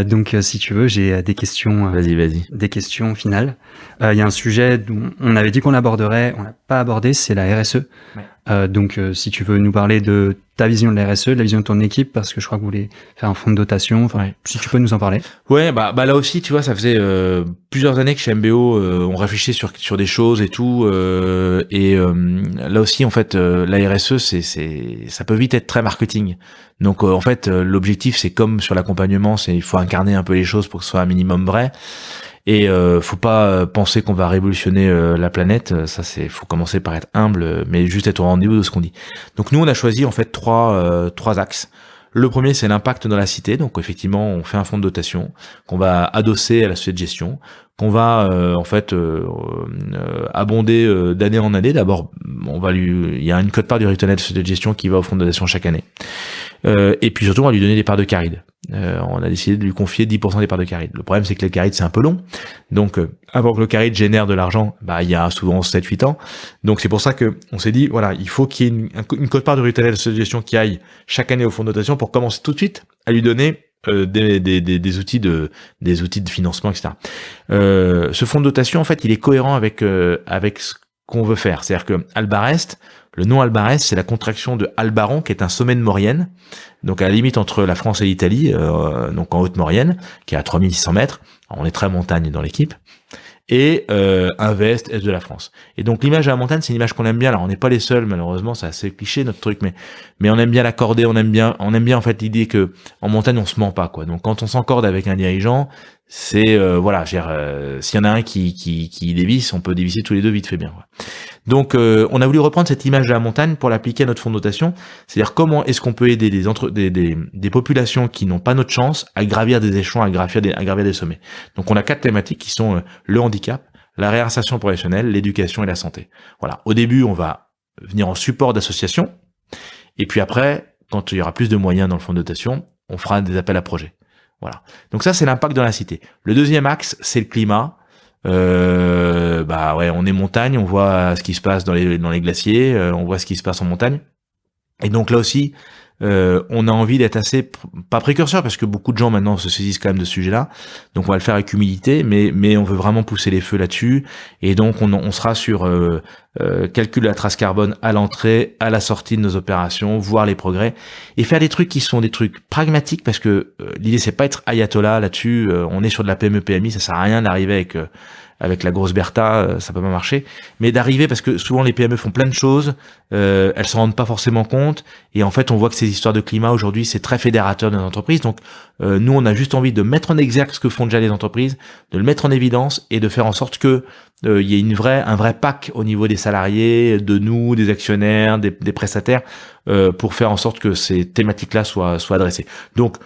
Donc si tu veux, j'ai des questions. Vas-y. Des questions finales. Il y a un sujet dont on avait dit qu'on l'aborderait, on l'a pas abordé, c'est la RSE. Ouais. Donc si tu veux nous parler de ta vision de la RSE, de la vision de ton équipe, parce que je crois que vous voulez faire un fonds de dotation. Enfin, si tu peux nous en parler. Ouais, là aussi, tu vois, ça faisait plusieurs années que chez MBO, on réfléchissait sur des choses et tout. Là aussi, en fait, la RSE, ça peut vite être très marketing. Donc, en fait, l'objectif, c'est comme sur l'accompagnement, il faut incarner un peu les choses pour que ce soit un minimum vrai. Et faut pas penser qu'on va révolutionner la planète. Faut commencer par être humble, mais juste être au rendez-vous de ce qu'on dit. Donc nous, on a choisi en fait trois axes. Le premier, c'est l'impact dans la cité. Donc effectivement, on fait un fonds de dotation qu'on va adosser à la société de gestion, qu'on va abonder d'année en année. D'abord, il y a une quote-part du résultat de société de gestion qui va au fonds de dotation chaque année. Et puis surtout, on va lui donner des parts de caride. On a décidé de lui confier 10% des parts de caride. Le problème, c'est que les carides, c'est un peu long. Donc, avant que le caride génère de l'argent, il y a souvent 7-8 ans. Donc, c'est pour ça que on s'est dit, voilà, il faut qu'il y ait une quote-part de résultat de société de gestion qui aille chaque année au fonds de dotation pour commencer tout de suite à lui donner des outils de financement, etc. Ce fonds de dotation, en fait, il est cohérent avec ce qu'on veut faire. C'est-à-dire que Albarest, le nom Albarest, c'est la contraction de Albaron, qui est un sommet de Maurienne, donc à la limite entre la France et l'Italie, donc en Haute-Maurienne, qui est à 3600 mètres. Alors, on est très montagne dans l'équipe. Et un vest est de la France. Et donc l'image de la montagne, c'est une image qu'on aime bien. Alors on n'est pas les seuls, malheureusement, c'est assez cliché notre truc, mais on aime bien l'accorder, on aime bien en fait l'idée que en montagne on se ment pas, quoi. Donc quand on s'encorde avec un dirigeant, c'est s'il y en a un qui dévisse, on peut dévisser tous les deux vite fait bien, quoi. Donc on a voulu reprendre cette image de la montagne pour l'appliquer à notre fonds de dotation, c'est-à-dire comment est-ce qu'on peut aider des populations qui n'ont pas notre chance à gravir des échelons, à gravir des sommets. Donc on a 4 thématiques qui sont le handicap, la réinsertion professionnelle, l'éducation et la santé. Voilà. Au début, on va venir en support d'associations, et puis après, quand il y aura plus de moyens dans le fonds de dotation, on fera des appels à projets. Voilà. Donc ça, c'est l'impact dans la cité. Le deuxième axe, c'est le climat. On est montagne, on voit ce qui se passe dans les glaciers, on voit ce qui se passe en montagne. Et donc là aussi, on a envie d'être assez, pas précurseur, parce que beaucoup de gens maintenant se saisissent quand même de ce sujet-là. Donc on va le faire avec humilité, mais on veut vraiment pousser les feux là-dessus. Et donc on sera sur calcul de la trace carbone à l'entrée, à la sortie de nos opérations, voir les progrès et faire des trucs qui sont des trucs pragmatiques, parce que l'idée c'est pas être ayatollah là-dessus. On est sur de la PME PMI, ça sert à rien d'arriver avec la grosse Bertha, ça peut pas marcher, mais d'arriver, parce que souvent les PME font plein de choses, elles s'en rendent pas forcément compte, et en fait on voit que ces histoires de climat aujourd'hui c'est très fédérateur dans les entreprises. Donc nous on a juste envie de mettre en exergue ce que font déjà les entreprises, de le mettre en évidence et de faire en sorte que il y ait un vrai pack au niveau des salariés, de nous, des actionnaires, des prestataires, pour faire en sorte que ces thématiques-là soient adressées. Donc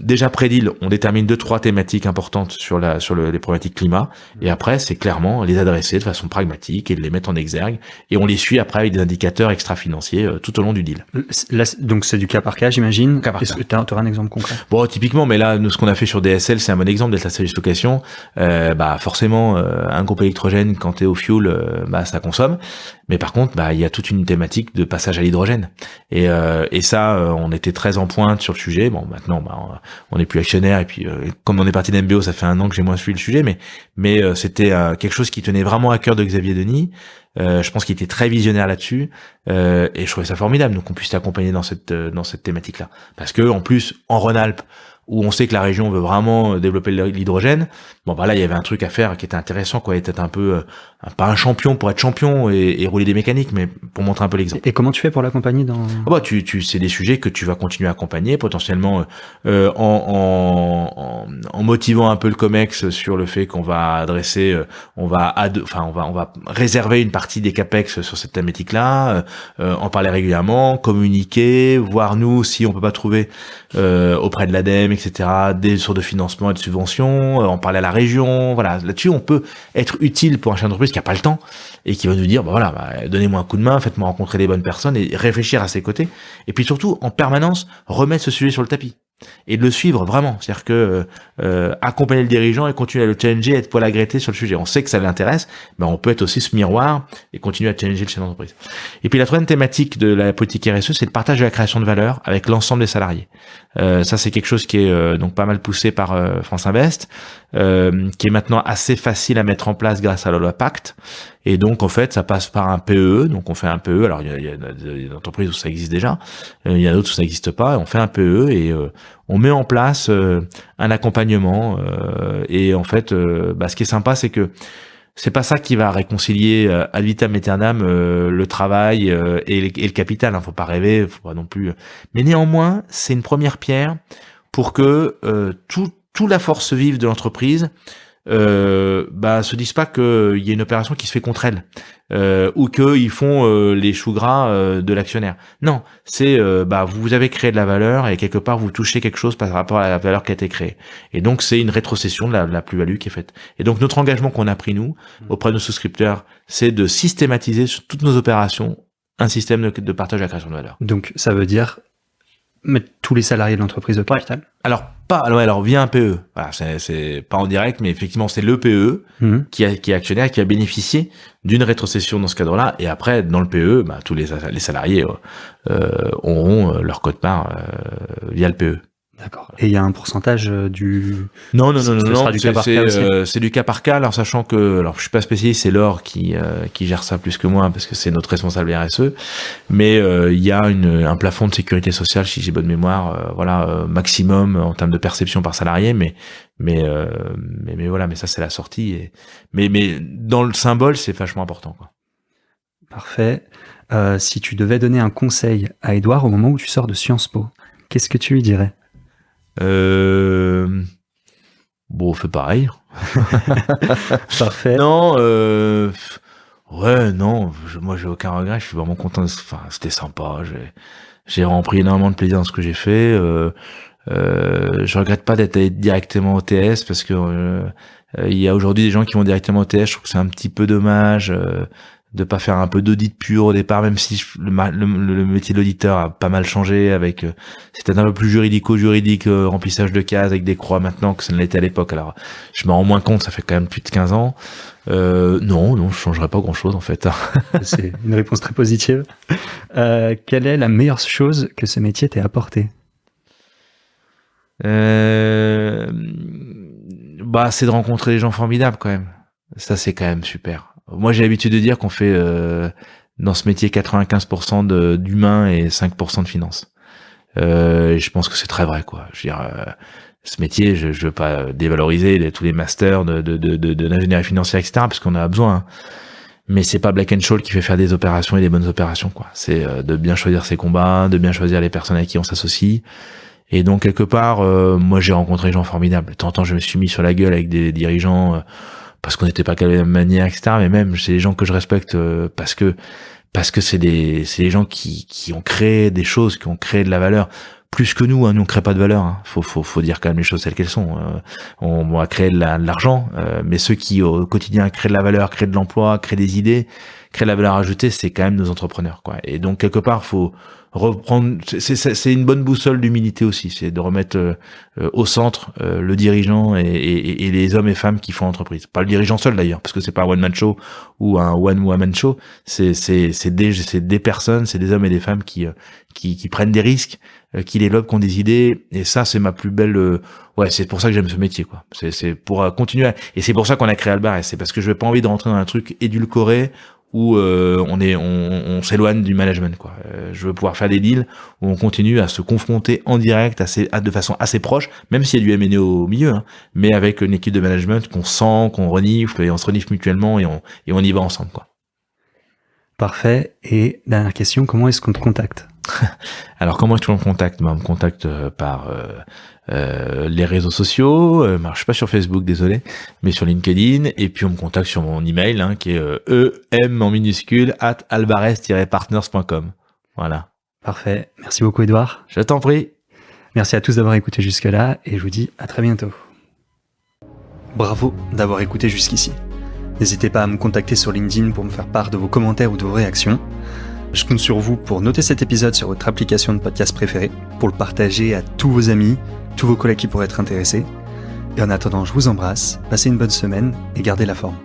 déjà pré-deal, on détermine 2-3 thématiques importantes sur les problématiques climat, et après c'est clairement les adresser de façon pragmatique et de les mettre en exergue, et on les suit après avec des indicateurs extra-financiers tout au long du deal. Là, donc c'est du cas par cas, j'imagine. Cas par cas. Est-ce que tu auras un exemple concret? Bon, typiquement, mais là, nous, ce qu'on a fait sur DSL, c'est un bon exemple d'être la service location. Forcément, un groupe électrogène, quand t'es au fuel, ça consomme. Mais par contre, il y a toute une thématique de passage à l'hydrogène. Et ça, on était très en pointe sur le sujet. Bon, maintenant, on n'est plus actionnaire, et puis comme on est parti d'MBO, ça fait 1 an que j'ai moins suivi le sujet, mais c'était quelque chose qui tenait vraiment à cœur de Xavier Denis. Je pense qu'il était très visionnaire là-dessus, et je trouvais ça formidable, donc on puisse t'accompagner dans cette thématique-là. Parce que en plus, en Rhône-Alpes, où on sait que la région veut vraiment développer l'hydrogène, là il y avait un truc à faire qui était intéressant, quoi, était un peu pas un champion pour être champion et rouler des mécaniques, mais pour montrer un peu l'exemple. Et comment tu fais pour l'accompagner dans... Bah, c'est des sujets que tu vas continuer à accompagner, potentiellement en motivant un peu le COMEX sur le fait qu'on va adresser, on va réserver une partie des CAPEX sur cette thématique-là, en parler régulièrement, communiquer, voir nous si on peut pas trouver auprès de l'ADEME, etc., des sources de financement et de subventions, en parler à la région. Voilà, là-dessus on peut être utile pour un chef d'entreprise qui a pas le temps et qui va nous dire donnez-moi un coup de main, faites-moi rencontrer les bonnes personnes et réfléchir à ses côtés. Et puis surtout, en permanence, remettre ce sujet sur le tapis et de le suivre vraiment. C'est-à-dire que accompagner le dirigeant et continuer à le challenger, être poil à gratter sur le sujet. On sait que ça l'intéresse, mais on peut être aussi ce miroir et continuer à challenger le chef d'entreprise. Et puis la troisième thématique de la politique RSE, c'est le partage de la création de valeur avec l'ensemble des salariés. Ça, c'est quelque chose qui est donc pas mal poussé par France Invest, qui est maintenant assez facile à mettre en place grâce à la loi Pacte. Et donc, en fait, ça passe par un PE. Donc, on fait un PE. Alors, il y a des entreprises où ça existe déjà. Il y en a d'autres où ça n'existe pas. On fait un PE et on met en place un accompagnement. Et en fait, ce qui est sympa, c'est que c'est pas ça qui va réconcilier ad vitam aeternam le travail et le capital. Faut pas rêver, faut pas non plus. Mais néanmoins, c'est une première pierre pour que toute la force vive de l'entreprise se disent pas qu'il y a une opération qui se fait contre elle ou qu'ils font les choux gras de l'actionnaire. Non, c'est vous avez créé de la valeur et quelque part vous touchez quelque chose par rapport à la valeur qui a été créée. Et donc c'est une rétrocession de la plus-value qui est faite. Et donc notre engagement qu'on a pris nous auprès de nos souscripteurs, c'est de systématiser sur toutes nos opérations un système de partage de la création de valeur. Donc ça veut dire mettre tous les salariés de l'entreprise au capital. Alors via un PE. Voilà, c'est pas en direct, mais effectivement c'est le PE qui est actionnaire, qui a bénéficié d'une rétrocession dans ce cadre-là. Et après, dans le PE, tous les salariés auront leur quote-part via le PE. D'accord. Et il y a un pourcentage du... Non, c'est du cas par cas. Alors sachant que, je suis pas spécialiste, c'est Laure qui gère ça plus que moi parce que c'est notre responsable RSE. Mais il y a un plafond de sécurité sociale, si j'ai bonne mémoire, maximum en termes de perception par salarié. Mais ça c'est la sortie. Mais dans le symbole, c'est vachement important, quoi. Parfait. Si tu devais donner un conseil à Édouard au moment où tu sors de Sciences Po, qu'est-ce que tu lui dirais? Fais pareil. Parfait. Non, moi j'ai aucun regret, je suis vraiment content. C'était sympa, j'ai vraiment pris énormément de plaisir dans ce que j'ai fait. Je regrette pas d'être allé directement au TS parce que il y a aujourd'hui des gens qui vont directement au TS. Je trouve que c'est un petit peu dommage de pas faire un peu d'audit pur au départ, même si le métier d'auditeur a pas mal changé avec c'était un peu plus juridique, remplissage de cases avec des croix maintenant que ça ne l'était à l'époque. Alors je me rends moins compte, ça fait quand même plus de 15 ans. Non, je changerais pas grand chose en fait. C'est une réponse très positive. Quelle est la meilleure chose que ce métier t'ait apporté? C'est de rencontrer des gens formidables quand même. Ça c'est quand même super. Moi, j'ai l'habitude de dire qu'on fait dans ce métier 95% d'humain et 5% de finance. Et je pense que c'est très vrai, quoi. Je veux dire, ce métier, je veux pas dévaloriser tous les masters de l'ingénierie financière, etc., parce qu'on en a besoin. Hein. Mais c'est pas Black & Scholes qui fait faire des opérations et des bonnes opérations, quoi. C'est de bien choisir ses combats, de bien choisir les personnes avec qui on s'associe. Et donc quelque part, moi, j'ai rencontré des gens formidables. De temps en temps, je me suis mis sur la gueule avec des dirigeants. Parce qu'on n'était pas calé de la même manière, etc. Mais même, c'est des gens que je respecte parce que c'est des gens qui ont créé des choses, qui ont créé de la valeur. Plus que nous, hein, nous on crée pas de valeur. Hein. Faut dire quand même les choses telles qu'elles sont. On va créer de l'argent, mais ceux qui au quotidien créent de la valeur, créent de l'emploi, créent des idées, créent de la valeur ajoutée, c'est quand même nos entrepreneurs, quoi. Et donc quelque part, faut reprendre. C'est une bonne boussole d'humilité aussi, c'est de remettre au centre le dirigeant et les hommes et femmes qui font l'entreprise. Pas le dirigeant seul d'ailleurs, parce que c'est pas un one man show ou un one woman show. C'est des personnes, c'est des hommes et des femmes qui prennent des risques, qui développent, qui ont des idées. Et ça, c'est ma plus belle. C'est pour ça que j'aime ce métier, quoi. C'est pour continuer. Et c'est pour ça qu'on a créé Albarès. C'est parce que je n'ai pas envie de rentrer dans un truc édulcoré où on s'éloigne du management, quoi. Je veux pouvoir faire des deals où on continue à se confronter en direct de façon assez proche, même s'il y a du M&A au milieu, hein, mais avec une équipe de management qu'on sent, qu'on renifle, et on se renifle mutuellement et on y va ensemble, quoi. Parfait. Et dernière question, comment est-ce qu'on te contacte ? Alors, comment est-ce qu'on me contacte ? On me contacte par les réseaux sociaux. Alors, je suis pas sur Facebook, désolé, mais sur LinkedIn. Et puis, on me contacte sur mon email, qui est em en minuscule @alvarez-partners.com. Voilà. Parfait. Merci beaucoup, Édouard. Je t'en prie. Merci à tous d'avoir écouté jusque-là et je vous dis à très bientôt. Bravo d'avoir écouté jusqu'ici. N'hésitez pas à me contacter sur LinkedIn pour me faire part de vos commentaires ou de vos réactions. Je compte sur vous pour noter cet épisode sur votre application de podcast préférée, pour le partager à tous vos amis, tous vos collègues qui pourraient être intéressés. Et en attendant, je vous embrasse, passez une bonne semaine et gardez la forme.